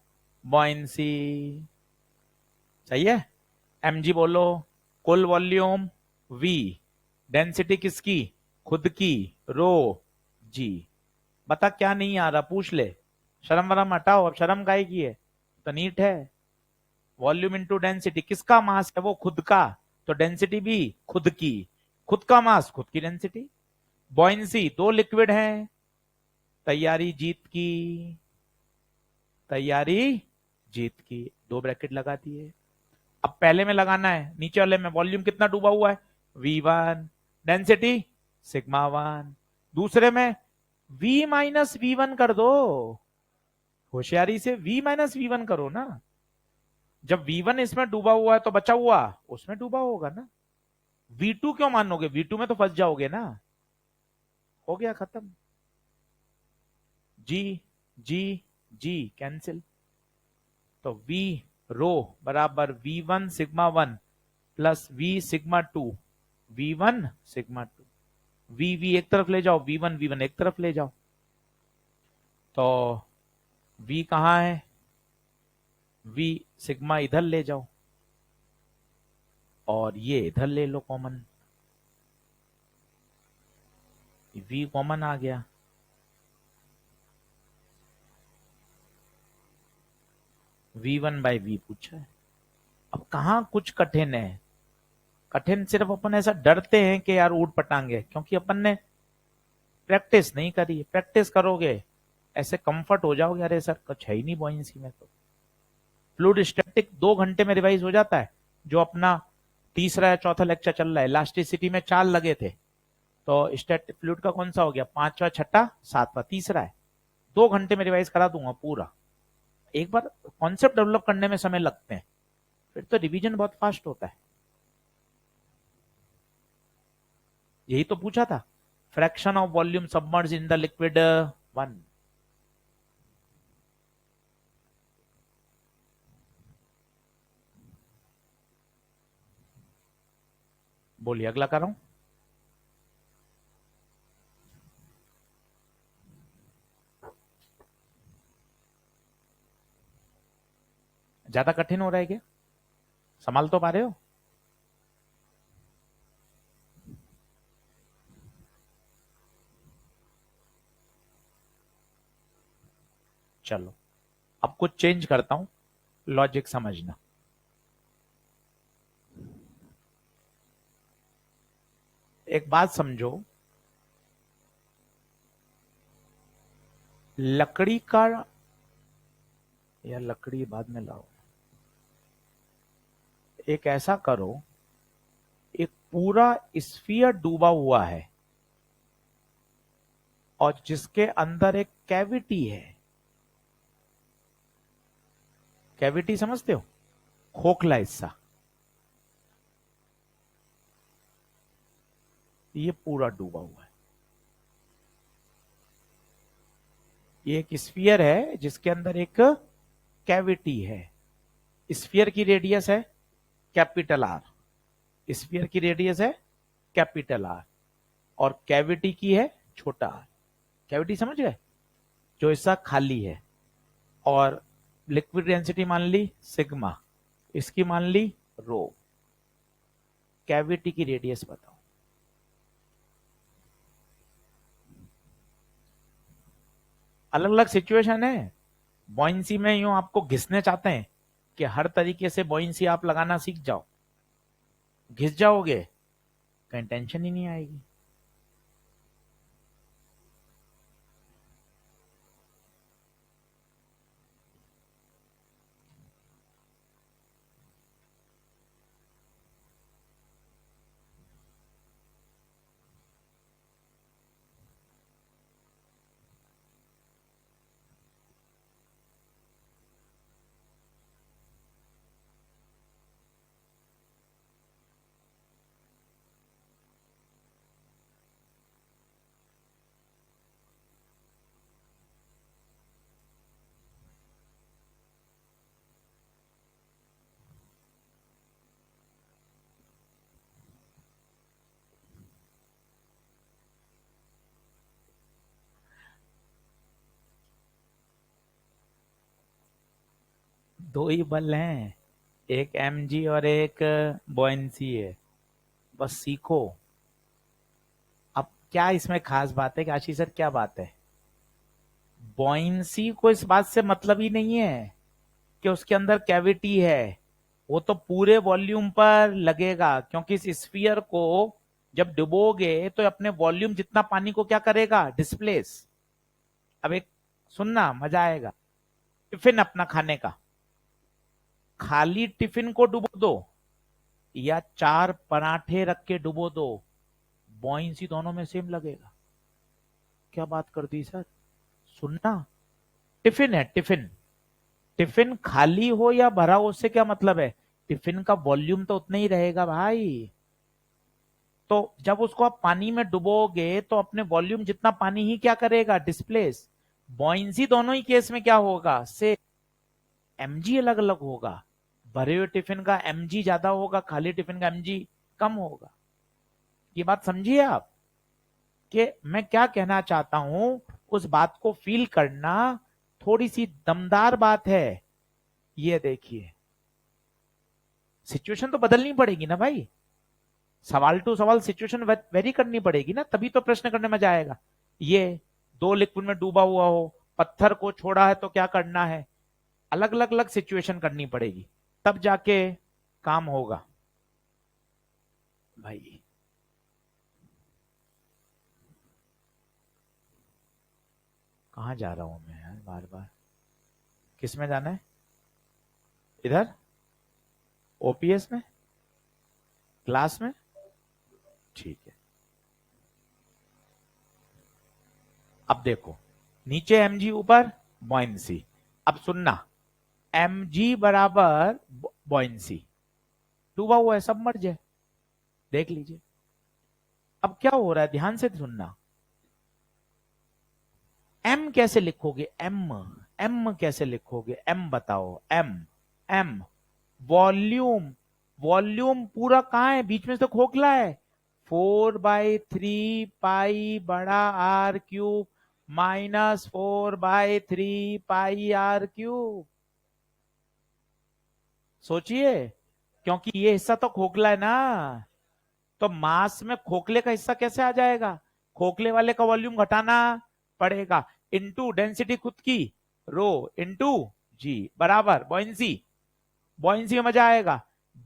बॉयंसी, सही है। mg बोलो, कुल वॉल्यूम v, डेंसिटी किसकी, खुद की, रो जी। बता क्या नहीं आ रहा, पूछ ले। शर्म वरम हटाओ, अब शर्म काहे की है, तो नीट है। वॉल्यूम इंटू डेंसिटी, किसका मास है, वो खुद का, तो डेंसिटी भी खुद की, खुद का मास खुद की डेंसिटी। बॉयंसी, दो लिक्विड हैं, तैयारी जीत की, तैयारी जीत की, दो ब्रैकेट लगा दिए। अब पहले में लगाना है, नीचे वाले में वॉल्यूम कितना डूबा हुआ है, V1, डेंसिटी सिग्मा 1। दूसरे में V माइनस V1 कर दो, होशियारी से V माइनस V1 करो ना। जब V1 इसमें डूबा हुआ है तो बचा हुआ उसमें डूबा होगा ना। V2 क्यों मानोगे, V2 में तो फंस जाओगे ना। हो गया खत्म, जी जी जी कैंसिल। तो V रो बराबर V1 sigma 1 plus V sigma 2, V1 sigma 2। V एक तरफ ले जाओ, V1 एक तरफ ले जाओ, तो V कहां है, V सिग्मा इधर ले जाओ, और ये इधर ले लो कॉमन, V कॉमन आ गया। V1 बाई V पूछा है। अब कहां कुछ कठिन है, कठिन सिर्फ अपन ऐसा डरते हैं कि यार ऊट पटांगे, क्योंकि अपन ने प्रैक्टिस नहीं करी। प्रैक्टिस करोगे ऐसे कंफर्ट हो जाओगे, अरे सर कुछ है ही नहीं बॉयंसी में। तो फ्लूइड स्टैटिक 2 घंटे में रिवाइज हो जाता है। जो अपना तीसरा या चौथा लेक्चर चल रहा है, इलास्टिसिटी में 4 लगे थे, तो स्टैटिक फ्लूइड का कौन सा हो गया, 5वां, 6ठा, 7वां, तीसरा है। 2 घंटे में रिवाइज करा दूंगा पूरा। एक बार कॉन्सेप्ट डेवलप करने में समय लगते हैं, फिर तो रिवीजन बहुत फास्ट होता है। यही तो पूछा था, fraction of volume submerge in the liquid 1। बोलिए अगला कर रहा हूं। ज्यादा कठिन हो रहा है क्या, संभाल तो पा रहे हो? चलो अब कुछ चेंज करता हूं, लॉजिक समझना। एक बात समझो, लकड़ी का, या लकड़ी बाद में लाओ, एक ऐसा करो, एक पूरा स्फीयर डूबा हुआ है और जिसके अंदर एक कैविटी है। कैविटी समझते हो, खोखला हिस्सा। ये पूरा डूबा हुआ है। ये एक स्फीयर है जिसके अंदर एक कैविटी है। स्फीयर की रेडियस है कैपिटल आर। स्फीयर की रेडियस है कैपिटल आर और कैविटी की है छोटा आर। कैविटी समझ गए, जो हिस्सा खाली है। और लिक्विड डेंसिटी मान ली सिग्मा, इसकी मान ली रो। कैविटी की रेडियस बताओ। अलग अलग सिचुएशन है। बॉइंसी में यूं आपको घिसने चाहते हैं कि हर तरीके से बॉइंसी आप लगाना सीख जाओ, घिस जाओगे कहीं टेंशन ही नहीं आएगी। दो ही बल हैं, एक mg और एक बॉयंसी है। बस सीखो। अब क्या इसमें खास बात है कि आशीष सर क्या बात है, बॉयंसी को इस बात से मतलब ही नहीं है कि उसके अंदर कैविटी है। वो तो पूरे वॉल्यूम पर लगेगा, क्योंकि इस स्फीयर को जब डुबोगे तो अपने वॉल्यूम जितना पानी को क्या करेगा, डिस्प्लेस। अब एक सुनना मजा आएगा, टिफिन अपना खाने का, खाली टिफिन को डुबो दो या 4 पराठे रख के डुबो दो, बॉइंसी दोनों में सेम लगेगा। क्या बात कर दी सर, सुनना, टिफिन है टिफिन, टिफिन खाली हो या भरा हो उससे क्या मतलब है, टिफिन का वॉल्यूम तो उतना ही रहेगा भाई। तो जब उसको आप पानी में डुबोगे तो अपने वॉल्यूम जितना पानी ही क्या करेगा, डिस्प्लेस। बॉइंसी दोनों ही केस में क्या होगा, से एमजी अलग अलग होगा। भरे हुए टिफिन का एमजी ज्यादा होगा, खाली टिफिन का एमजी कम होगा। ये बात समझिए आप कि मैं क्या कहना चाहता हूं, उस बात को फील करना। थोड़ी सी दमदार बात है। ये देखिए, सिचुएशन तो बदलनी पड़ेगी ना भाई, सवाल टू सवाल सिचुएशन वेरी करनी पड़ेगी ना, तभी तो प्रश्न करने में मजा आएगा। ये 2 लिक्विड में डूबा हुआ हो, पत्थर को छोड़ा है तो क्या करना है, अलग अलग अलग सिचुएशन करनी पड़ेगी, तब जाके काम होगा। भाई कहाँ जा रहा हूं मैं यार, बार बार किस में जाना है? इधर ओपीएस में, क्लास में। ठीक है, अब देखो नीचे mg ऊपर बॉइंसी। अब सुनना, mg बराबर बॉइंसी, डूबा हुआ है, सब मर्ज है, देख लीजिए। अब क्या हो रहा है, ध्यान से सुनना। m कैसे लिखोगे? m कैसे लिखोगे? m बताओ। m वॉल्यूम, वॉल्यूम पूरा कहां है? बीच में से खोखला है। 4/3 pi R cube minus 4/3 pi R cube. सोचिए, क्योंकि ये हिस्सा तो खोखला है ना, तो मास में खोखले का हिस्सा कैसे आ जाएगा? खोखले वाले का वॉल्यूम घटाना पड़ेगा, इनटू डेंसिटी खुद की रो इनटू जी बराबर बॉइंसी। बॉइंसी में मजा आएगा,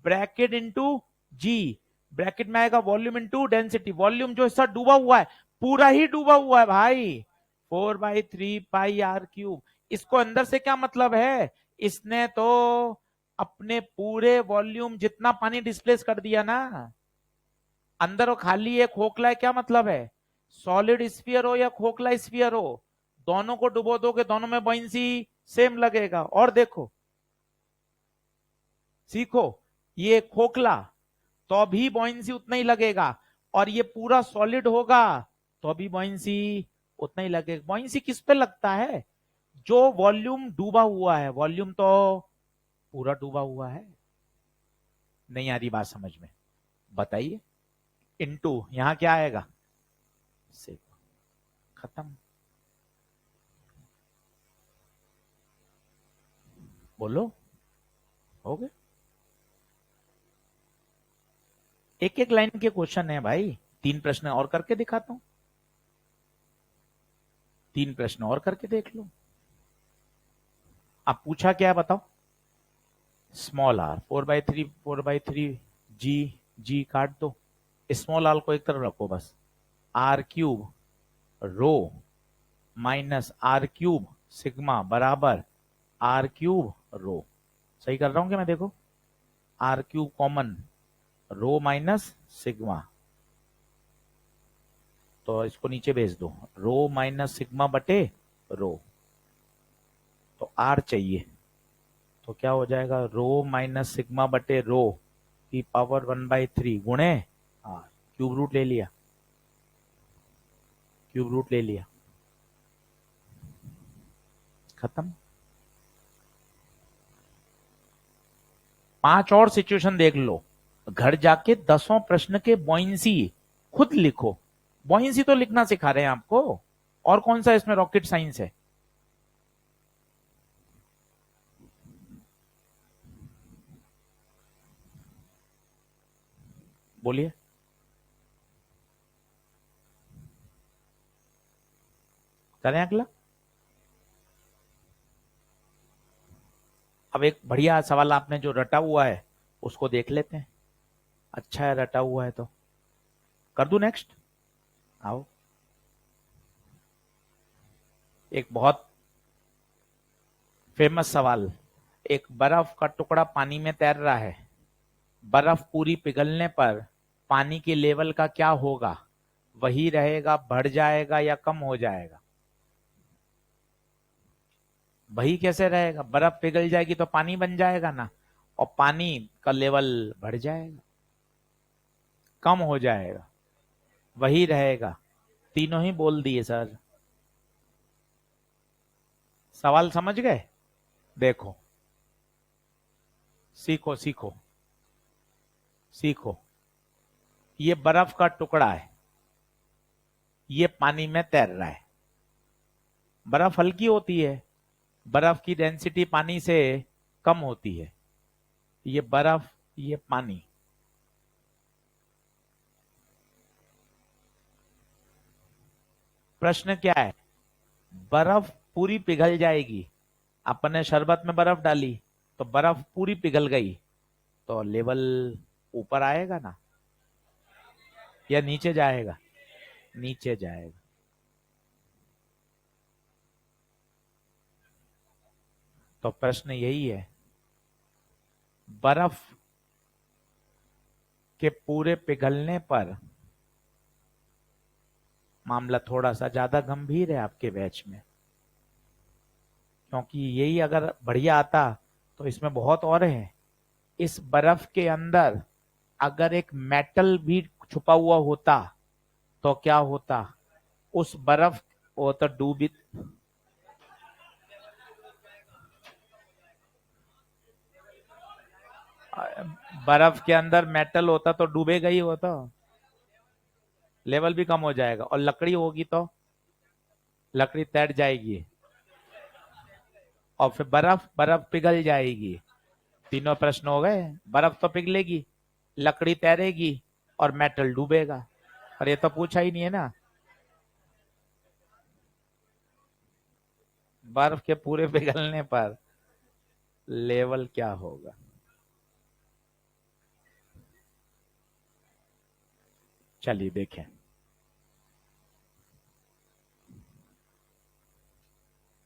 ब्रैकेट इंटू जी, ब्रैकेट में आएगा वॉल्यूम इंटू डेंसिटी। वॉल्यूम जो हिस्सा डूबा हुआ है, पूरा ही डूबा हुआ है भाई, 4/3 पाई आर क्यूब। इसको अंदर से क्या मतलब है? इसने तो अपने पूरे वॉल्यूम जितना पानी डिस्प्लेस कर दिया ना। अंदर वो खाली है, खोखला है, क्या मतलब है? सॉलिड स्फीयर हो या खोखला स्फीयर हो, दोनों को डुबो दोगे, दोनों में बॉइंसी सेम लगेगा। और देखो, सीखो, ये खोखला तो भी बॉइंसी उतना ही लगेगा, और ये पूरा सॉलिड होगा तो भी बॉइंसी उतना ही लगेगा। बॉइंसी किस पे लगता है? जो वॉल्यूम डूबा हुआ है, वॉल्यूम तो पूरा डूबा हुआ है। नहीं आ रही बात समझ में? बताइए। इनटू यहां क्या आएगा? से खत्म। बोलो, हो गए? एक एक लाइन के क्वेश्चन है भाई, 3 प्रश्न और करके दिखाता हूं, 3 प्रश्न और करके देख लो। अब पूछा क्या है बताओ? स्मॉल आर 4/3 जी, जी काट दो, स्मॉल आर को एक तरफ रखो बस। R cube rho minus R cube sigma बराबर आर क्यूब रो। सही कर रहा हूं क्या मैं? देखो, R cube common, rho minus sigma, तो इसको नीचे भेज दो, रो माइनस सिग्मा बटे रो। तो आर चाहिए, तो क्या हो जाएगा? रो माइनस सिग्मा बटे रो की पावर 1/3 गुणे आर। क्यूब रूट ले लिया, क्यूब रूट ले लिया, खत्म। 5 और सिचुएशन देख लो, घर जाके 10 प्रश्न के बॉइंसी खुद लिखो। बॉइंसी तो लिखना सिखा रहे हैं आपको, और कौन सा इसमें रॉकेट साइंस है? बोलिए। करें अगला। अब एक बढ़िया सवाल आपने जो रटा हुआ है उसको देख लेते हैं। अच्छा है, रटा हुआ है तो कर दूं नेक्स्ट। आओ, एक बहुत फेमस सवाल। एक बर्फ का टुकड़ा पानी में तैर रहा है, बर्फ पूरी पिघलने पर पानी के लेवल का क्या होगा? वही रहेगा, बढ़ जाएगा या कम हो जाएगा? वही कैसे रहेगा? बर्फ पिघल जाएगी तो पानी बन जाएगा ना, और पानी का लेवल बढ़ जाएगा, कम हो जाएगा, वही रहेगा। तीनों ही बोल दिए सर। सवाल समझ गए? देखो, सीखो सीखो सीखो। ये बर्फ का टुकड़ा है, ये पानी में तैर रहा है। बर्फ हल्की होती है, बर्फ की डेंसिटी पानी से कम होती है। ये बर्फ, ये पानी। प्रश्न क्या है? बर्फ पूरी पिघल जाएगी, अपने शरबत में बर्फ डाली तो बर्फ पूरी पिघल गई, तो लेवल ऊपर आएगा ना। या नीचे जाएगा? नीचे जाएगा। तो प्रश्न यही है, बर्फ के पूरे पिघलने पर, मामला थोड़ा सा ज्यादा गंभीर है आपके बैच में, क्योंकि यही अगर बढ़िया आता तो इसमें बहुत और है। इस बर्फ के अंदर अगर एक मेटल भी छुपा हुआ होता तो क्या होता? उस बर्फ, वो तो डूबी, बर्फ के अंदर मेटल होता तो डूबेगा ही, वो तो लेवल भी कम हो जाएगा। और लकड़ी होगी तो लकड़ी तैर जाएगी, और फिर बर्फ बर्फ पिघल जाएगी। तीनों प्रश्न हो गए। बर्फ तो पिघलेगी, लकड़ी तैरेगी, और मेटल डूबेगा। और ये तो पूछा ही नहीं है ना, बर्फ के पूरे पिघलने पर लेवल क्या होगा। चलिए देखें।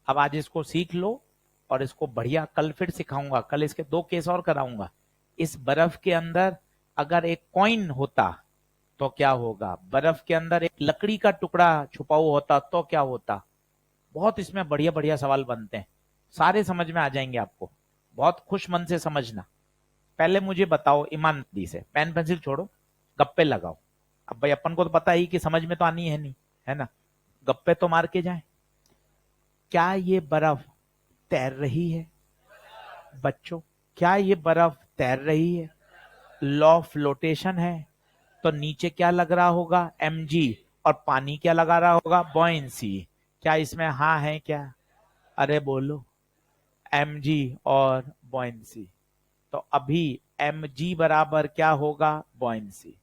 अब आज इसको सीख लो, और इसको बढ़िया कल फिर सिखाऊंगा। कल इसके 2 केस और कराऊंगा। इस बर्फ के अंदर अगर एक कॉइन होता तो क्या होगा? बर्फ के अंदर एक लकड़ी का टुकड़ा छुपा हुआ होता तो क्या होता? बहुत इसमें बढ़िया बढ़िया सवाल बनते हैं, सारे समझ में आ जाएंगे आपको। बहुत खुश मन से समझना। पहले मुझे बताओ ईमानदारी से, पेन पेंसिल छोड़ो, गप्पे लगाओ। अब भाई अपन को तो पता ही कि समझ में तो आनी है नहीं, है ना? गप्पे तो मार के जाए। क्या ये बर्फ तैर रही है बच्चों? क्या ये बर्फ तैर रही है? लॉ फ्लोटेशन है, तो नीचे क्या लग रहा होगा? mg। और पानी क्या लगा रहा होगा? बॉयंसी। क्या इसमें हाँ है क्या? अरे बोलो। mg और बॉयंसी। तो अभी mg बराबर क्या होगा? बॉयंसी।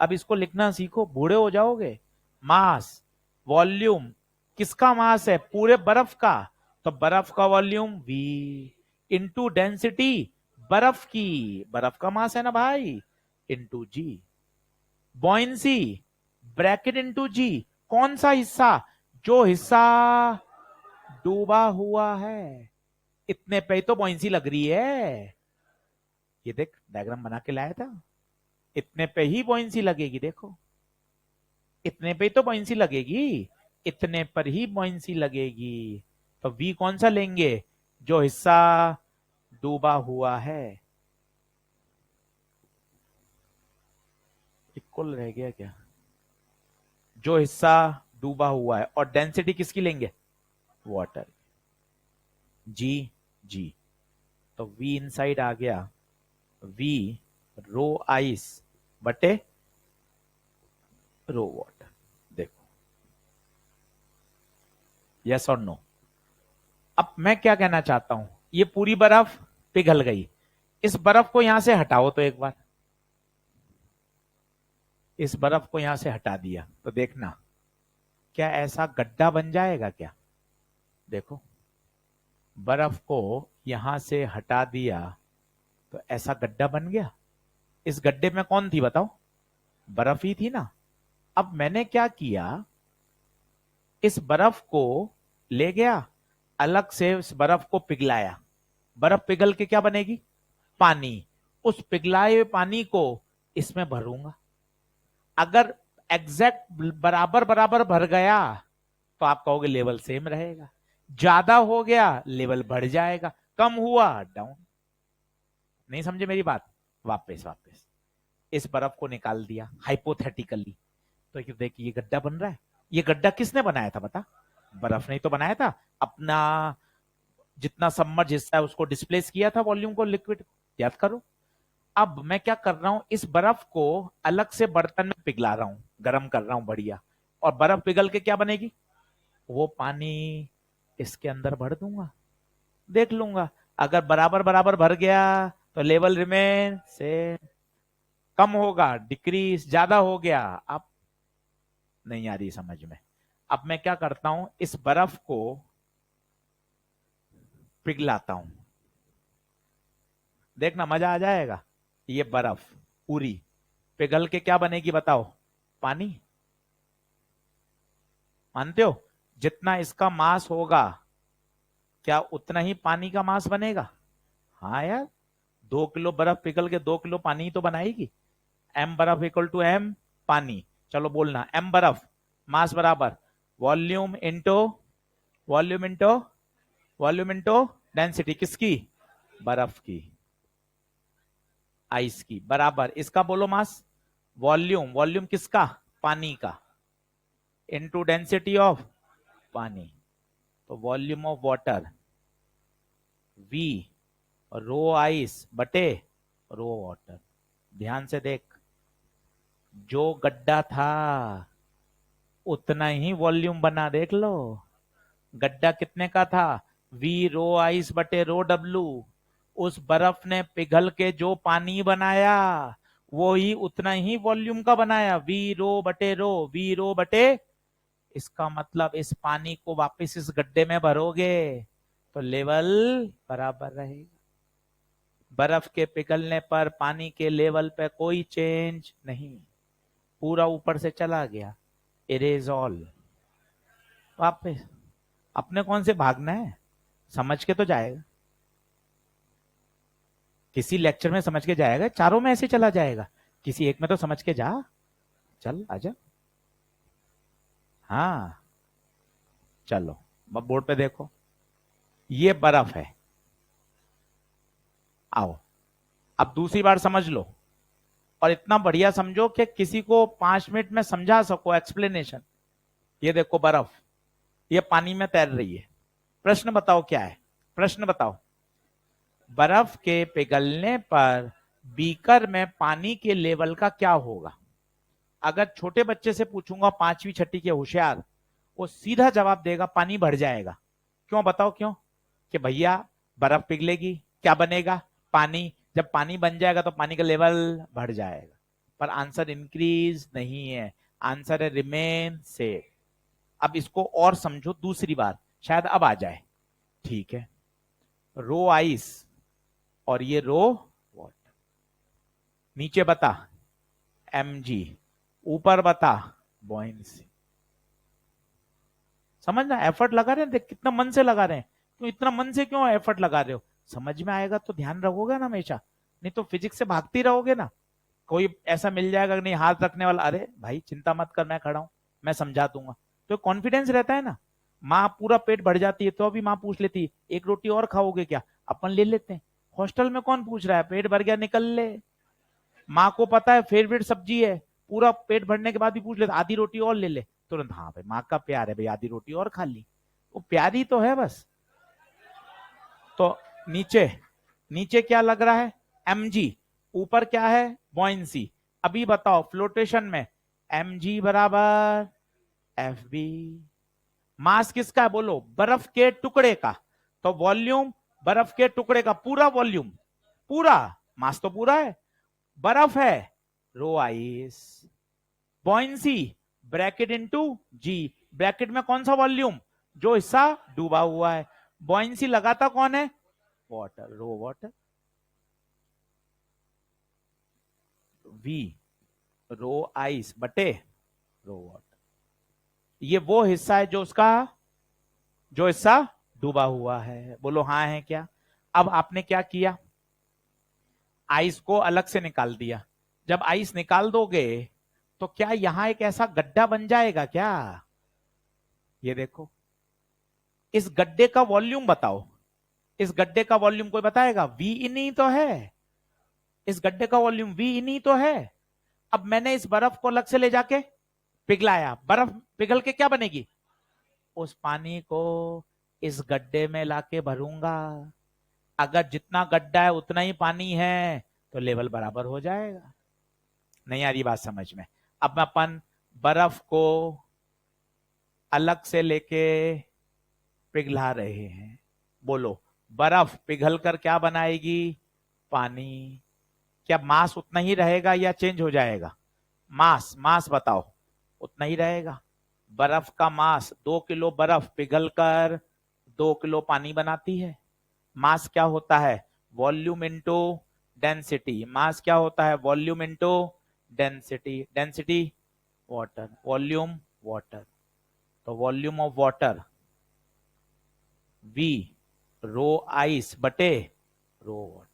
अब इसको लिखना सीखो, बूढ़े हो जाओगे। मास, वॉल्यूम, किसका मास है? पूरे बर्फ का। तो बर्फ का वॉल्यूम v इंटू डेंसिटी, बर्फ की, बर्फ का मास है ना भाई, इंटू जी। बॉयंसी, ब्रैकेट इंटू जी, कौन सा हिस्सा? जो हिस्सा डूबा हुआ है। इतने पे ही तो बॉयंसी लग रही है। ये देख, डायग्राम बना के लाया था। इतने पे ही बॉयंसी लगेगी, देखो। इतने पे ही तो बॉयंसी लगेगी, इतने पर ही बॉयंसी लगेगी। तो v कौन सा लेंगे? जो हिस्सा डूबा हुआ है। इक्वल रह गया क्या? जो हिस्सा डूबा हुआ है। और डेंसिटी किसकी लेंगे? वाटर। जी, जी। तो v इनसाइड आ गया, v रो आइस बटे रो वाटर। देखो, यस और नो। अब मैं क्या कहना चाहता हूं, ये पूरी बर्फ पिघल गई। इस बर्फ को यहां से हटाओ तो एक बार। इस बर्फ को यहां से हटा दिया तो देखना, क्या ऐसा गड्ढा बन जाएगा क्या? देखो, बर्फ को यहां से हटा दिया तो ऐसा गड्ढा बन गया। इस गड्ढे में कौन थी बताओ? बर्फ ही थी ना। अब मैंने क्या किया, इस बर्फ को ले गया, अलग से इस बर्फ को पिघलाया। बर्फ पिघल के क्या बनेगी? पानी। उस पिघलाए हुए पानी को इसमें भरूंगा। अगर एग्जैक्ट बराबर बराबर भर गया तो आप कहोगे लेवल सेम रहेगा। ज्यादा हो गया लेवल बढ़ जाएगा, कम हुआ डाउन। नहीं समझे मेरी बात? वापस वापस इस बर्फ को निकाल दिया हाइपोथेटिकली। तो ये देखिए, ये गड्ढा बन रहा है। ये गड्ढा किसने बनाया था बता? बर्फ ने तो बनाया था। अपना जितना सबमर्ज हिस्सा है उसको डिस्प्लेस किया था, वॉल्यूम को, लिक्विड। याद करो। अब मैं क्या कर रहा हूं, इस बर्फ को अलग से बर्तन में पिघला रहा हूं, गर्म कर रहा हूं बढ़िया। और बर्फ पिघल के क्या बनेगी? वो पानी इसके अंदर भर दूंगा, देख लूंगा। अगर बराबर बराबर भर गया तो लेवल रिमेन से, कम होगा डिक्रीज, ज्यादा हो गया अब नहीं आ रही समझ में। अब मैं क्या करता हूं, इस बर्फ को पिघलाता हूं, देखना मजा आ जाएगा। ये बर्फ पूरी पिघल के क्या बनेगी बताओ? पानी। मानते हो? जितना इसका मास होगा क्या उतना ही पानी का मास बनेगा? हाँ यार, 2 किलो बर्फ पिघल के 2 किलो पानी ही तो बनाएगी। एम बर्फ इक्वल टू एम पानी। चलो बोलना, एम बर्फ मास बराबर volume into volume into volume into density. किसकी? बर्फ की, आइस की, बराबर इसका बोलो मास। वॉल्यूम, वॉल्यूम किसका? पानी का, इंटू डेंसिटी ऑफ पानी। तो volume of water V rho ice बटे रो वाटर। ध्यान से देख, जो गड्ढा था उतना ही वॉल्यूम बना, देख लो। गड्ढा कितने का था? वी रो आइस बटे रो डब्लू। उस बर्फ ने पिघल के जो पानी बनाया वो ही उतना ही वॉल्यूम का बनाया, वी रो बटे रो, वी रो बटे। इसका मतलब इस पानी को वापस इस गड्ढे में भरोगे तो लेवल बराबर रहेगा। बर्फ के पिघलने पर पानी के लेवल पे कोई चेंज नहीं, पूरा ऊपर से चला गया, इरेज ऑल। वापस अपने कौन से भागना है, समझ के तो जाएगा। किसी लेक्चर में समझ के जाएगा, चारों में ऐसे चला जाएगा, किसी एक में तो समझ के जा। चल आजा। हाँ चलो, अब बोर्ड पे देखो, ये बर्फ है। आओ अब दूसरी बार समझ लो, और इतना बढ़िया समझो कि किसी को 5 मिनट में समझा सको एक्सप्लेनेशन। ये देखो बर्फ, ये पानी में तैर रही है। प्रश्न बताओ क्या है? प्रश्न बताओ, बर्फ के पिघलने पर बीकर में पानी के लेवल का क्या होगा? अगर छोटे बच्चे से पूछूंगा, 5वीं 6ठी के होशियार, वो सीधा जवाब देगा पानी बढ़ जाएगा। क्यों? बताओ क्यों? कि भैया बर्फ पिघलेगी, क्या बनेगा? पानी। जब पानी बन जाएगा तो पानी का लेवल बढ़ जाएगा। पर आंसर इंक्रीज नहीं है, आंसर है रिमेन सेम। अब इसको और समझो दूसरी बार, शायद अब आ जाए। ठीक है, रो आइस और ये रो वाटर। नीचे बता mg, ऊपर बता बॉयंसी। समझना, एफर्ट लगा रहे हैं, देख कितना मन से लगा रहे हैं। क्यों इतना मन से क्यों एफर्ट लगा रहे हो? समझ में आएगा तो ध्यान रखोगे ना हमेशा, नहीं तो फिजिक्स से भागते रहोगे ना। कोई ऐसा मिल जाएगा कि नहीं हाथ रखने वाला, अरे भाई चिंता मत कर, मैं खड़ा हूं, मैं समझा दूंगा, तो कॉन्फिडेंस रहता है ना। माँ पूरा पेट भर जाती है तो अभी माँ पूछ लेती है एक रोटी और खाओगे क्या, अपन ले लेते हैं। हॉस्टल में कौन पूछ रहा है, पेट भर गया निकल ले। माँ को पता है फेवरेट सब्जी है, पूरा पेट भरने के बाद भी पूछ लेता आधी रोटी और ले ले, तुरंत हाँ भाई माँ का प्यार है भाई, आधी रोटी और खा ली। वो प्यारी तो है बस। तो नीचे, नीचे क्या लग रहा है? mg, ऊपर क्या है? बॉयंसी। अभी बताओ फ्लोटेशन में mg बराबर fb। मास किसका है बोलो? बर्फ के टुकड़े का। तो वॉल्यूम बर्फ के टुकड़े का पूरा वॉल्यूम, पूरा मास तो पूरा है, बर्फ है रो आइस। बॉयंसी ब्रैकेट इनटू जी, ब्रैकेट में कौन सा वॉल्यूम? जो हिस्सा डूबा हुआ है। बॉयंसी लगाता कौन है? Water, rho water. V rho ice बटे रो वाटर। ये वो हिस्सा है जो उसका, जो हिस्सा डूबा हुआ है। बोलो हाँ है क्या? अब आपने क्या किया, आइस को अलग से निकाल दिया। जब आइस निकाल दोगे तो क्या यहां एक ऐसा गड्ढा बन जाएगा क्या? ये देखो, इस गड्ढे का वॉल्यूम बताओ, इस गड्ढे का वॉल्यूम कोई बताएगा? वी इन ही तो है, इस गड्ढे का वॉल्यूम वी इन ही तो है। अब मैंने इस बर्फ को अलग से ले जाके पिघलाया, बर्फ पिघल के क्या बनेगी? उस पानी को इस गड्ढे में लाके भरूंगा। अगर जितना गड्ढा है उतना ही पानी है तो लेवल बराबर हो जाएगा। नहीं आ रही बात समझ में? अब अपन बर्फ को अलग से लेके पिघला रहे हैं। बोलो बर्फ पिघल कर क्या बनाएगी? पानी। क्या मास उतना ही रहेगा या चेंज हो जाएगा? मास, मास बताओ। उतना ही रहेगा। बर्फ का मास 2 किलो बर्फ पिघलकर 2 किलो पानी बनाती है। मास क्या होता है? Volume into density. मास क्या होता है? Volume into density. Density water, volume water, तो volume of water V rho ice बटे रो वाटर।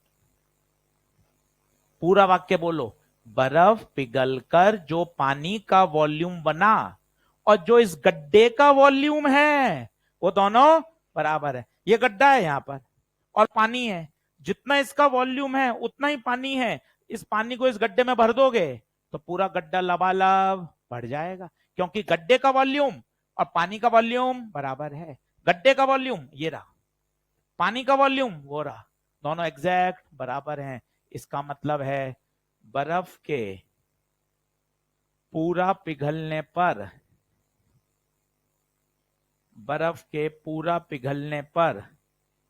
पूरा वाक्य बोलो। बर्फ पिघलकर जो पानी का वॉल्यूम बना और जो इस गड्ढे का वॉल्यूम है वो दोनों बराबर है। ये गड्ढा है यहां पर और पानी है, जितना इसका वॉल्यूम है उतना ही पानी है। इस पानी को इस गड्ढे में भर दोगे तो पूरा गड्ढा लबालब भर जाएगा, क्योंकि गड्ढे का वॉल्यूम और पानी का वॉल्यूम बराबर है। गड्ढे का वॉल्यूम ये रहा, पानी का वॉल्यूम वो रहा, दोनों एग्जैक्ट बराबर हैं। इसका मतलब है बर्फ के पूरा पिघलने पर, बर्फ के पूरा पिघलने पर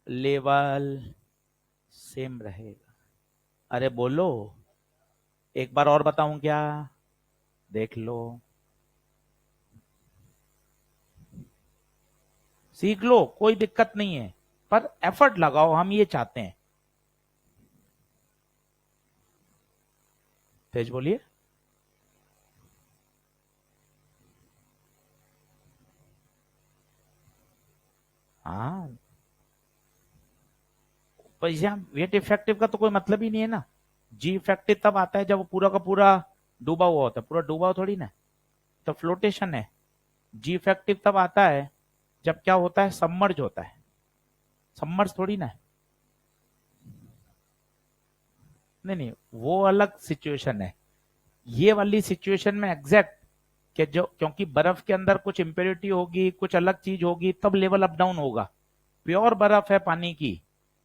लेवल सेम रहेगा। अरे बोलो, एक बार और बताऊं क्या? देख लो, सीख लो, कोई दिक्कत नहीं है, पर एफर्ट लगाओ, हम ये चाहते हैं। तेज बोलिए। हाँ, पर यहाँ वेट इफेक्टिव का तो कोई मतलब ही नहीं है ना। जी इफेक्टिव तब आता है जब वो पूरा का पूरा डूबा हुआ होता है, पूरा डूबा हुआ थोड़ी ना, तो फ्लोटेशन है। जी इफेक्टिव तब आता है जब क्या होता है, सबमर्ज होता है, सबमर्ज थोड़ी ना है। नहीं नहीं, वो अलग सिचुएशन है। ये वाली सिचुएशन में एग्जैक्ट कि जो, क्योंकि बर्फ के अंदर कुछ इंप्योरिटी होगी, कुछ अलग चीज होगी, तब लेवल अप डाउन होगा। प्योर बर्फ है पानी की,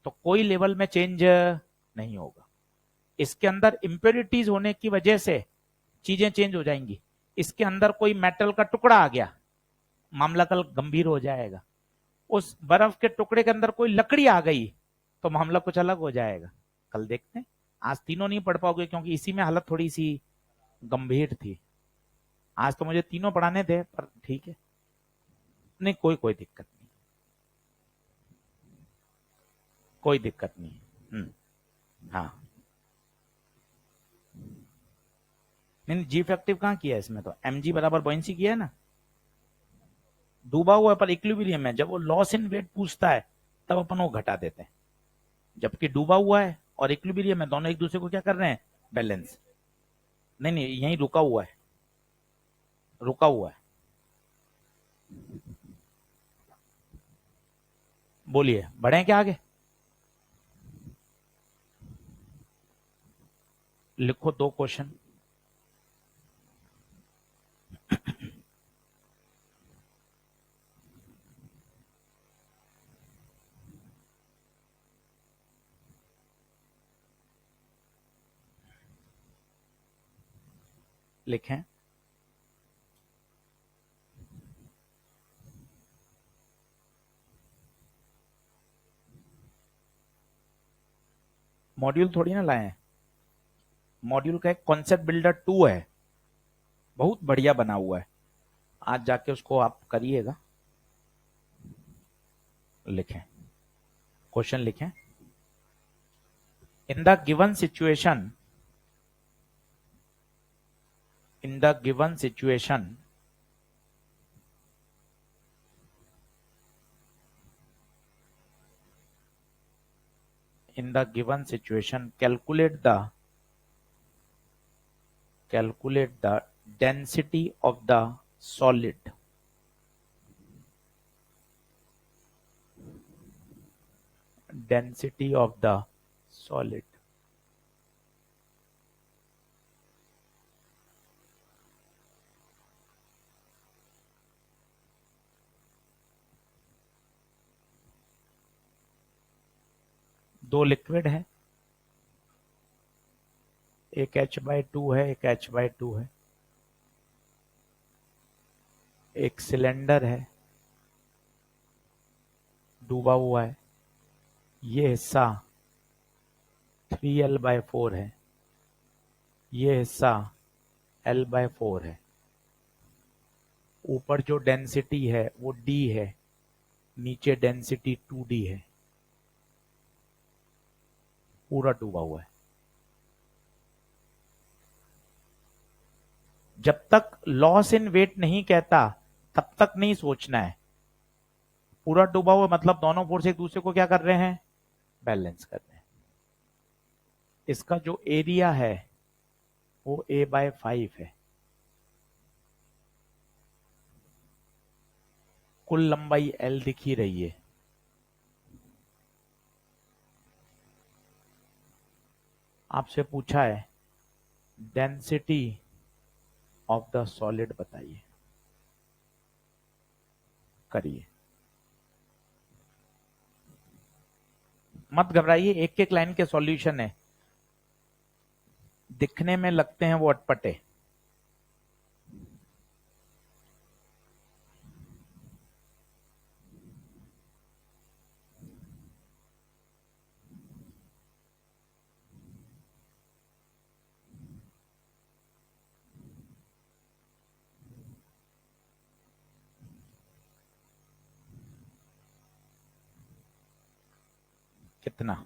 तो कोई लेवल में चेंज नहीं होगा। इसके अंदर इंप्योरिटीज होने की वजह से चीजें चेंज हो जाएंगी। इसके अंदर कोई मेटल का टुकड़ा आ गया, मामला कल गंभीर हो जाएगा। उस बर्फ के टुकड़े के अंदर कोई लकड़ी आ गई तो मामला कुछ अलग हो जाएगा। कल देखते हैं। आज तीनों नहीं पढ़ पाओगे क्योंकि इसी में हालत थोड़ी सी गंभीर थी। आज तो मुझे तीनों पढ़ाने थे, पर ठीक है, नहीं कोई कोई दिक्कत नहीं, कोई दिक्कत नहीं। हाँ, नहीं जी इफेक्टिव कहाँ किया है इसमें, तो एम जी बराबर बॉइंसी किया है ना। डूबा हुआ है पर इक्विलिब्रियम है, जब वो लॉस इन वेट पूछता है तब अपन वो घटा देते हैं। जबकि डूबा हुआ है और इक्विलिब्रियम है, दोनों एक दूसरे को क्या कर रहे हैं, बैलेंस। नहीं नहीं, यहीं रुका हुआ है, रुका हुआ है। बोलिए, बढ़े क्या आगे? लिखो दो क्वेश्चन। लिखें। मॉड्यूल थोड़ी ना लाए हैं, मॉड्यूल का एक कॉन्सेप्ट बिल्डर 2 है, बहुत बढ़िया बना हुआ है। आज जाके उसको आप करिएगा। लिखें, क्वेश्चन लिखें। In the given situation, in the given situation in the given situation, calculate the density of the solid, density of the solid। दो लिक्विड है, एक H/2 है, एक H/2 है। एक सिलेंडर है, डूबा हुआ है, ये हिस्सा 3L/4 है, ये हिस्सा L/4 है। ऊपर जो डेंसिटी है वो D है, नीचे डेंसिटी 2D है, पूरा डूबा हुआ है। जब तक लॉस इन वेट नहीं कहता तब तक नहीं सोचना है। पूरा डूबा हुआ मतलब दोनों फोर्स एक दूसरे को क्या कर रहे हैं, बैलेंस कर रहे हैं। इसका जो एरिया है वो A/5 है, कुल लंबाई L दिख ही रही है। आपसे पूछा है डेंसिटी ऑफ द सॉलिड बताइए, करिए। मत घबराइए, एक एक लाइन के सॉल्यूशन है, दिखने में लगते हैं वो अटपटे। कितना?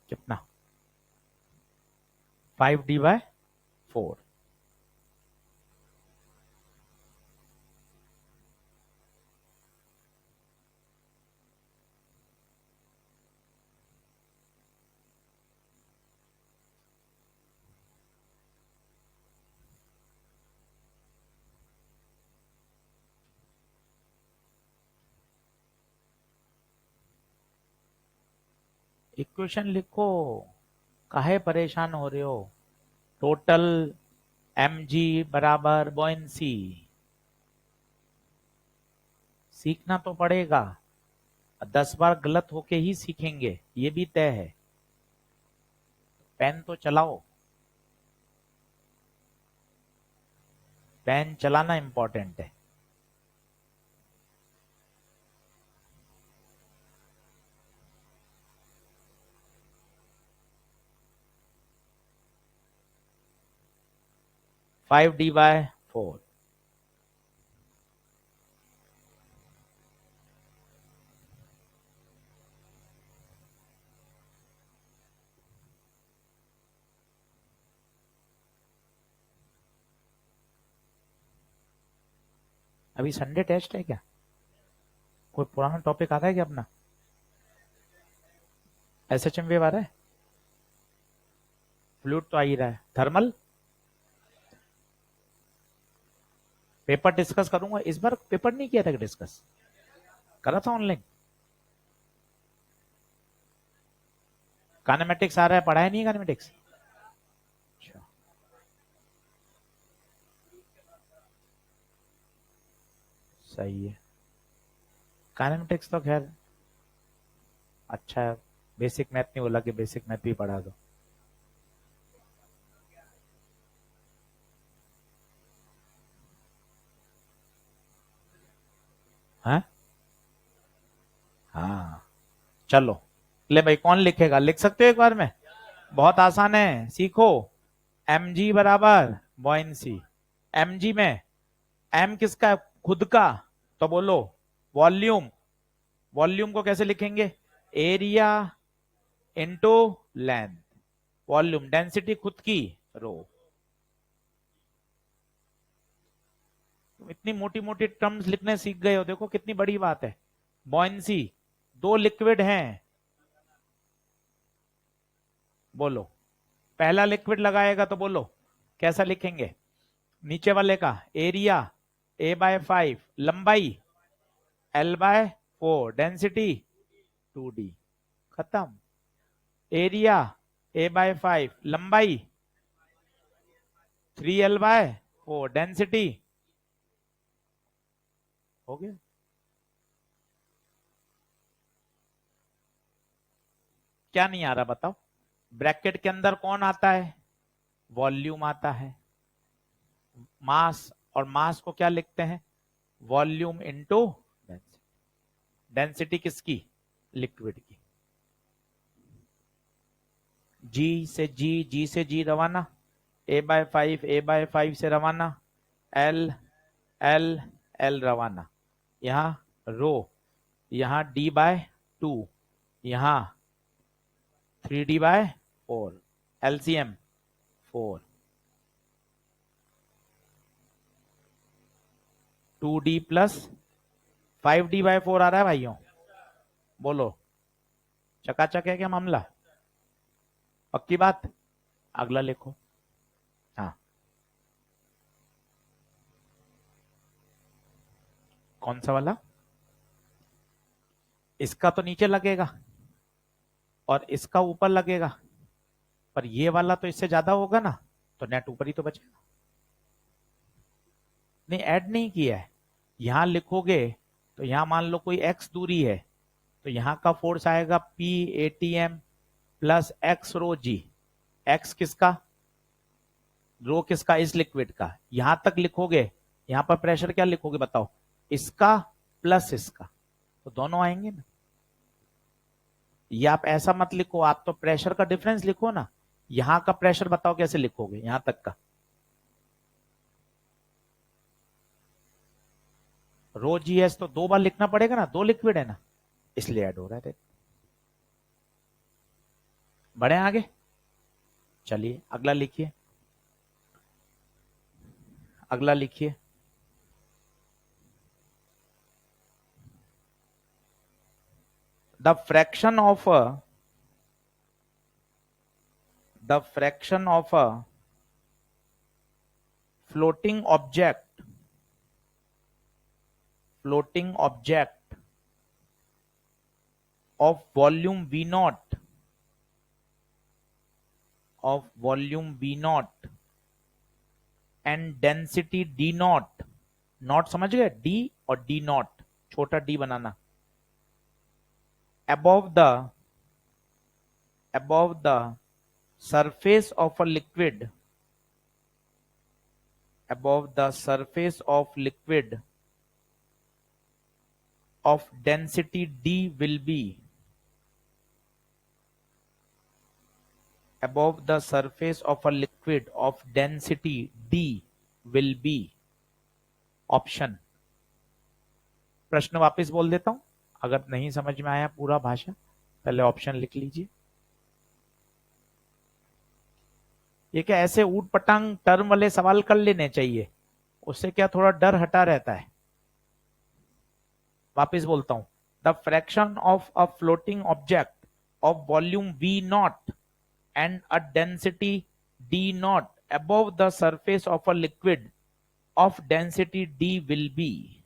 कितना? 5D/4। इक्वेशन लिखो, काहे परेशान हो रहे हो। टोटल mg बराबर बॉयंसी, सीखना तो पड़ेगा। 10 बार गलत होके ही सीखेंगे, ये भी तय है। पेन तो चलाओ, पेन चलाना इंपॉर्टेंट है। Five D by four. अभी संडे टेस्ट है क्या? कोई पुराना टॉपिक आता है क्या अपना? SHM वेव आ रहा है, फ्लूइड तो आ ही रहा है, थर्मल। पेपर डिस्कस करूंगा इस बार, पेपर नहीं किया था डिस्कस, करा था ऑनलाइन। कानेमेटिक्स आ रहा है, पढ़ाया नहीं है कानेमेटिक्स? अच्छा, सही है। कानेमेटिक्स तो खैर अच्छा है, बेसिक मैथ नहीं बोला कि बेसिक मैथ भी पढ़ा दो। हाँ हाँ, चलो। ले भाई, कौन लिखेगा, लिख सकते हो एक बार में? बहुत आसान है, सीखो। mg बराबर बॉयंसी, mg में m किसका है, खुद का, तो बोलो वॉल्यूम। वॉल्यूम को कैसे लिखेंगे, area into length. Volume, density खुद की, रो। तुम इतनी मोटी मोटी टर्म्स लिखने सीख गए हो, देखो कितनी बड़ी बात है। बॉयंसी, दो लिक्विड हैं, बोलो। पहला लिक्विड लगाएगा तो बोलो कैसा लिखेंगे, नीचे वाले का एरिया A/5, लंबाई L/4, डेंसिटी 2D, खत्म। एरिया A/5, लंबाई 3L/4 डेंसिटी हो गया। क्या नहीं आ रहा बताओ? ब्रैकेट के अंदर कौन आता है? वॉल्यूम आता है। मास, और मास को क्या लिखते हैं? Volume into density. डेंसिटी किसकी? लिक्विड की। जी से जी रवाना, A/5 से रवाना, एल एल एल रवाना, यहां रो, यहां D/2, यहां 3D/4, LCM 4, 2D plus 5D/4 आ रहा है भाइयों? बोलो, चकाचक है क्या मामला? पक्की बात? अगला लिखो। हाँ, कौन सा वाला? इसका तो नीचे लगेगा और इसका ऊपर लगेगा, पर ये वाला तो इससे ज्यादा होगा ना, तो नेट ऊपर ही तो बचेगा। नहीं, ऐड नहीं किया है। यहां लिखोगे तो यहां मान लो कोई x दूरी है, तो यहां का फोर्स आएगा P प्लस x रो जी। x किसका? रो किसका? इस लिक्विड का। यहां तक लिखोगे, यहां पर प्रेशर क्या लिखोगे बताओ? इसका प्लस इसका, तो दोनों आएंगे ना। ये आप ऐसा मत लिखो, आप तो प्रेशर का डिफरेंस लिखो ना। यहां का प्रेशर बताओ कैसे लिखोगे? यहां तक का रो जी एस तो 2 बार लिखना पड़ेगा ना, 2 लिक्विड है ना, इसलिए ऐड हो रहा है। बढ़े आगे, चलिए अगला लिखिए। अगला लिखिए। The fraction of a floating object of volume V naught and density D naught, not समझ गए? D और D naught, छोटा d banana, above the surface of a liquid, above the surface of liquid of density D will be, above the surface of a liquid of density D will be option. प्रश्न वापस बोल देता हूं, अगर नहीं समझ में आया पूरा भाषा, पहले ऑप्शन लिख लीजिए। ये क्या ऐसे ऊट पटांग टर्म वाले सवाल कर लेने चाहिए, उससे क्या थोड़ा डर हटा रहता है। वापस बोलता हूं, the fraction of a floating object of volume V not and a density D naught above the surface of a liquid of density D will be।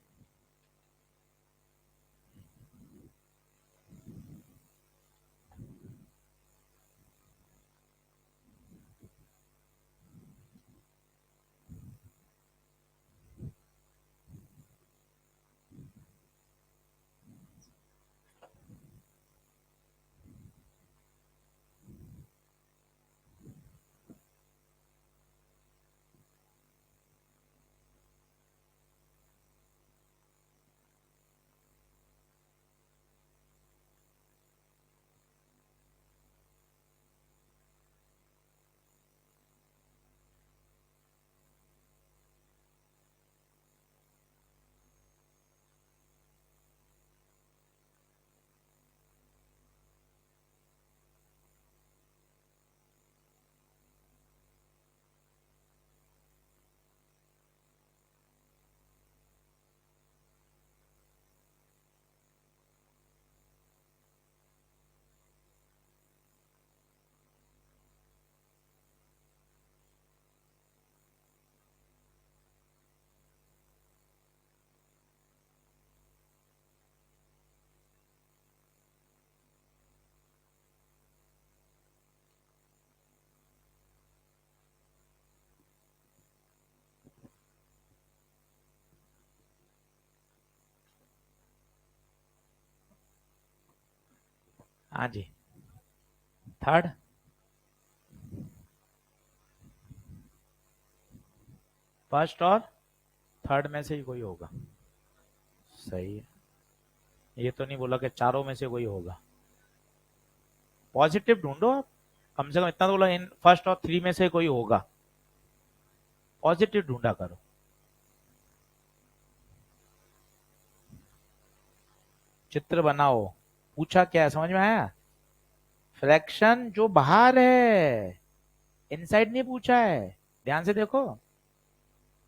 हाँ जी, थर्ड। फर्स्ट और थर्ड में से ही कोई होगा। सही है। ये तो नहीं बोला कि चारों में से कोई होगा। पॉजिटिव ढूंढो आप, कम से कम इतना तो बोला इन फर्स्ट और थ्री में से कोई होगा। पॉजिटिव ढूंढा करो। चित्र बनाओ। पूछा क्या है, समझ में आया? फ्रैक्शन जो बाहर है, इनसाइड नहीं पूछा है। ध्यान से देखो,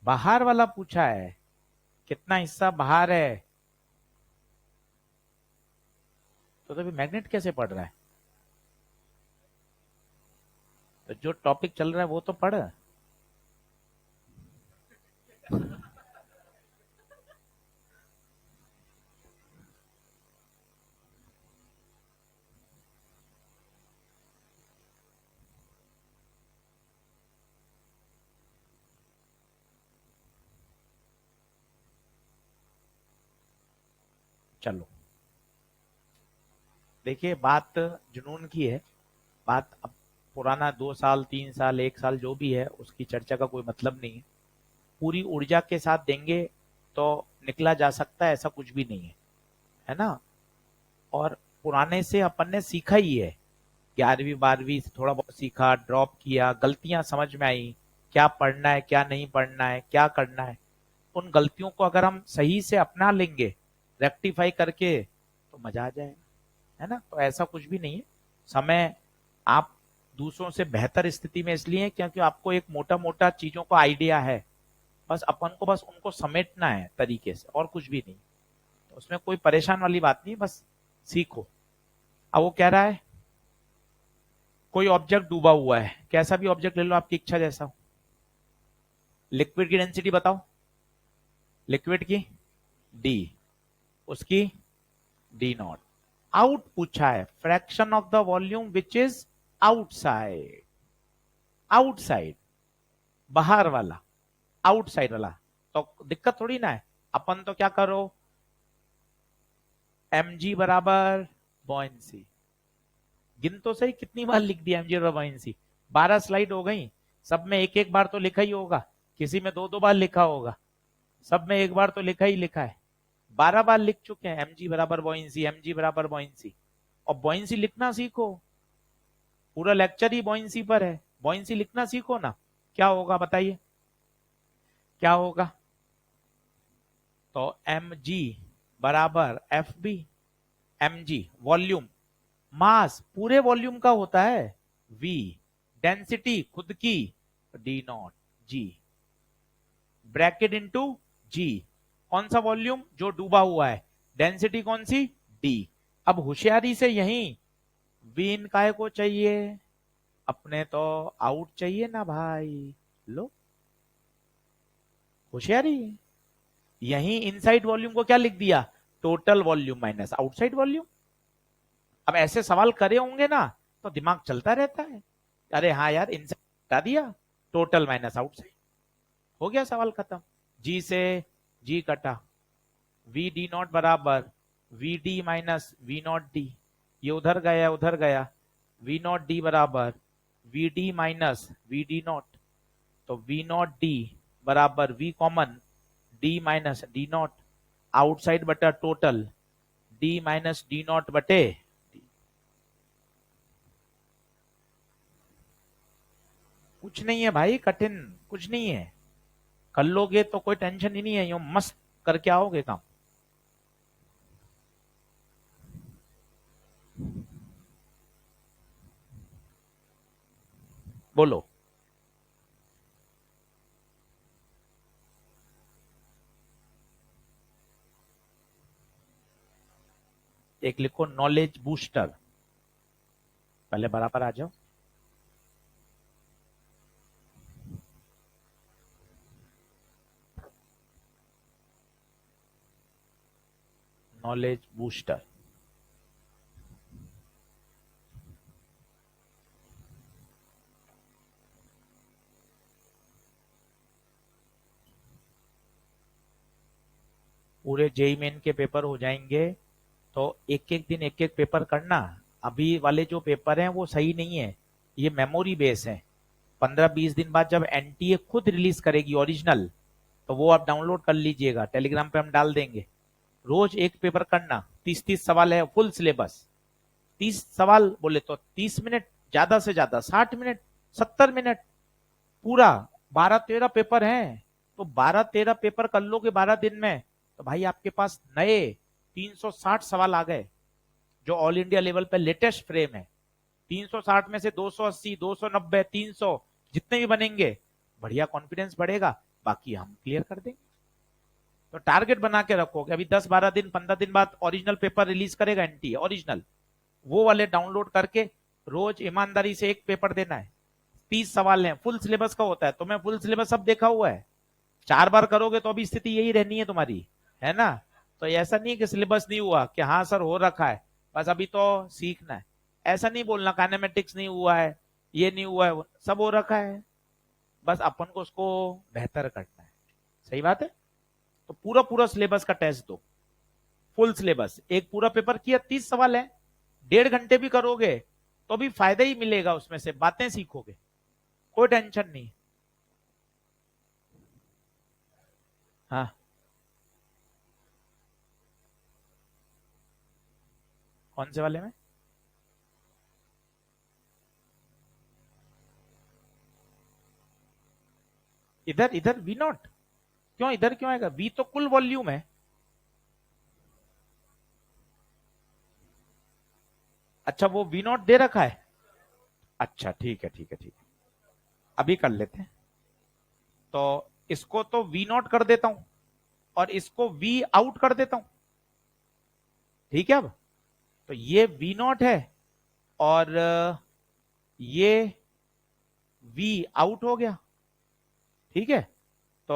बाहर वाला पूछा है, कितना हिस्सा बाहर है। तो अभी मैग्नेट कैसे पढ़ रहा है? तो जो टॉपिक चल रहा है वो तो पढ़। चलो देखिए, बात जुनून की है। बात अब पुराना 2 साल 3 साल 1 साल जो भी है उसकी चर्चा का कोई मतलब नहीं है। पूरी ऊर्जा के साथ देंगे तो निकला जा सकता है, ऐसा कुछ भी नहीं है, है ना? और पुराने से अपन ने सीखा ही है। 11वीं 12वीं से थोड़ा बहुत सीखा, ड्रॉप किया, गलतियां समझ में आई, क्या पढ़ना है क्या नहीं पढ़ना है क्या करना है। उन गलतियों को अगर हम सही से अपना लेंगे, रेक्टिफाई करके, तो मजा आ जाएगा, है ना? तो ऐसा कुछ भी नहीं है। समय आप दूसरों से बेहतर स्थिति में इसलिए हैं क्योंकि आपको एक मोटा मोटा चीजों का आइडिया है। बस अपन को बस उनको समेटना है तरीके से, और कुछ भी नहीं। तो उसमें कोई परेशान वाली बात नहीं, बस सीखो। अब वो कह रहा है कोई ऑब्जेक्ट डूबा हुआ है, कैसा भी ऑब्जेक्ट ले लो आपकी इच्छा जैसा हो। लिक्विड की डेंसिटी बताओ। लिक्विड की डी, उसकी डी नॉट। आउट पूछा है, fraction of the volume which is outside. Outside, बाहर वाला, आउटसाइड वाला। तो दिक्कत थोड़ी ना है। अपन तो क्या करो, mg बराबर बॉयंसी। गिन तो सही कितनी बार लिख दिया mg बराबर बॉयंसी। 12 स्लाइड हो गई, सब में एक एक बार तो लिखा ही होगा, किसी में दो दो बार लिखा होगा, सब में एक बार तो लिखा ही लिखा है। 12 बार लिख चुके हैं mg बराबर बॉयंसी, mg बराबर बॉयंसी। और बॉयंसी लिखना सीखो, पूरा लेक्चर ही बॉयंसी पर है। बॉयंसी लिखना सीखो ना, क्या होगा बताइए, क्या होगा? तो mg बराबर F B. mg volume, mass पूरे वॉल्यूम का होता है। v डेंसिटी खुद की, D nought g, bracket into g. कौन सा वॉल्यूम? जो डूबा हुआ है। डेंसिटी कौन सी? डी। अब होशियारी से यही v इन काय को चाहिए, अपने तो आउट चाहिए ना भाई। लो, होशियारी। यही इनसाइड वॉल्यूम को क्या लिख दिया? Total volume minus outside volume. अब ऐसे सवाल करे होंगे ना, तो दिमाग चलता रहता है। अरे हाँ यार, इनसाइड हटा दिया, टोटल माइनस आउटसाइड, हो गया सवाल खत्म। जी से जी कटा, वी डी नॉट बराबर V D minus V nought D. ये उधर गया उधर गया, वी नॉट डी बराबर V D minus V D nought. तो वी नॉट डी बराबर V common, D minus D nought, outside बटा total, D minus D nought बटे D। कुछ नहीं है भाई, कठिन कुछ नहीं है। कर लोगे तो कोई टेंशन ही नहीं है, यूं मस्त करके आओगे काम। बोलो। एक लिखो नॉलेज बूस्टर, पहले बराबर आ जाओ। Knowledge booster. पूरे जेई मेन के पेपर हो जाएंगे, तो एक एक दिन एक एक पेपर करना। अभी वाले जो पेपर हैं वो सही नहीं है, ये मेमोरी बेस है। 15-20 दिन बाद जब एनटीए खुद रिलीज करेगी ओरिजिनल, तो वो आप डाउनलोड कर लीजिएगा, टेलीग्राम पे हम डाल देंगे। रोज एक पेपर करना, 30-30 सवाल है, फुल सिलेबस। 30 सवाल बोले तो 30 मिनट, ज्यादा से ज्यादा 60 मिनट, 70 मिनट, पूरा 12-13 पेपर हैं। तो 12-13 पेपर कर लोगे 12 दिन में, तो भाई आपके पास नए 360 सवाल आ गए, जो ऑल इंडिया लेवल पे लेटेस्ट फ्रेम है। 360 में से 280, 290, 300 जितने भी बनेंगे, बढ़िया कॉन्फिडेंस बढ़ेगा, बाकी हम क्लियर कर देंगे। तो टारगेट बना के रखोगे, अभी 10-12 दिन 15 दिन बाद ओरिजिनल पेपर रिलीज करेगा एनटीए ओरिजिनल, वो वाले डाउनलोड करके रोज ईमानदारी से एक पेपर देना है। 30 सवाल हैं, फुल सिलेबस का होता है, तो मैं फुल सिलेबस सब देखा हुआ है। 4 बार करोगे तो अभी स्थिति यही रहनी है तुम्हारी, है ना। तो ऐसा नहीं कि सिलेबस नहीं हुआ, कि हाँ सर हो रखा है, बस अभी तो सीखना है, ऐसा नहीं बोलना। काइनेमेटिक्स नहीं हुआ है, ये नहीं हुआ है, सब हो रखा है, बस अपन को उसको बेहतर करना है। सही बात है। तो पूरा पूरा सिलेबस का टेस्ट दो, फुल सिलेबस, एक पूरा पेपर किया, 30 सवाल है, 1.5 घंटे भी करोगे तो भी फायदा ही मिलेगा, उसमें से बातें सीखोगे, कोई टेंशन नहीं। हाँ, कौन से वाले में? इधर इधर वी नॉट, क्यों इधर क्यों आएगा? वी तो कुल वॉल्यूम है। अच्छा, वो वी नॉट दे रखा है। अच्छा ठीक है, ठीक है, ठीक है, अभी कर लेते हैं। तो इसको तो वी नॉट कर देता हूं, और इसको वी आउट कर देता हूं। ठीक है। अब तो ये वी नॉट है, और ये वी आउट हो गया। ठीक है। तो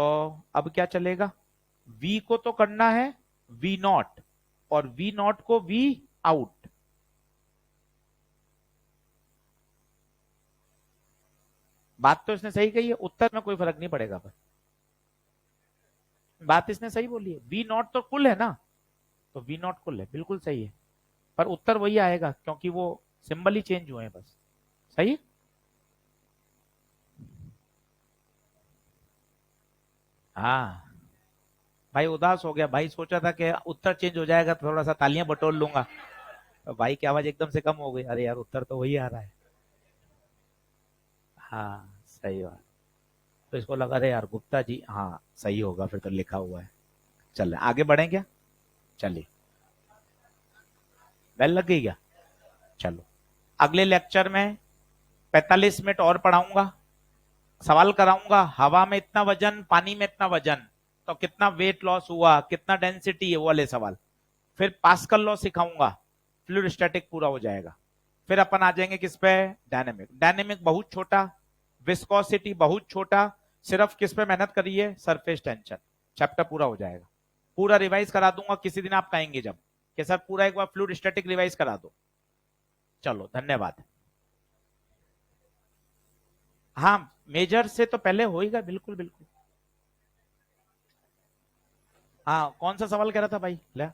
अब क्या चलेगा? वी को तो करना है वी नॉट, और वी नॉट को वी आउट। बात तो इसने सही कही है, उत्तर में कोई फर्क नहीं पड़ेगा। पर बात इसने सही बोली है, वी नॉट तो कुल है ना, तो वी नॉट कुल है, बिल्कुल सही है। पर उत्तर वही आएगा, क्योंकि वो सिंबल ही चेंज हुए हैं बस। सही है। हाँ भाई, उदास हो गया भाई, सोचा था कि उत्तर चेंज हो जाएगा तो थोड़ा सा तालियां बटोर लूंगा, तो भाई की आवाज एकदम से कम हो गई, अरे यार उत्तर तो वही आ रहा है। हाँ सही बात। तो इसको लगा, अरे यार गुप्ता जी, हाँ सही होगा फिर तो, लिखा हुआ है। चल आगे बढ़े क्या? चलिए, बेल लग गई क्या? चलो, अगले लेक्चर में 45 मिनट और पढ़ाऊंगा, सवाल कराऊंगा, हवा में इतना वजन, पानी में इतना वजन, तो कितना वेट लॉस हुआ, कितना डेंसिटी है, वो वाले सवाल। फिर पास्कल लॉ सिखाऊंगा, फ्लूइड स्टैटिक पूरा हो जाएगा। फिर अपन आ जाएंगे किस पे? डायनेमिक। डायनेमिक बहुत छोटा, विस्कोसिटी बहुत छोटा, सिर्फ किस पे मेहनत करिए? Surface tension. चैप्टर पूरा हो जाएगा। पूरा रिवाइज करा दूंगा किसी दिन, आप कहेंगे जब कि सर पूरा एक बार फ्लूइड स्टैटिक रिवाइज करा दो। चलो धन्यवाद। हाँ, मेजर से तो पहले होएगा, बिल्कुल बिल्कुल। हाँ, कौन सा सवाल कह रहा था भाई? ले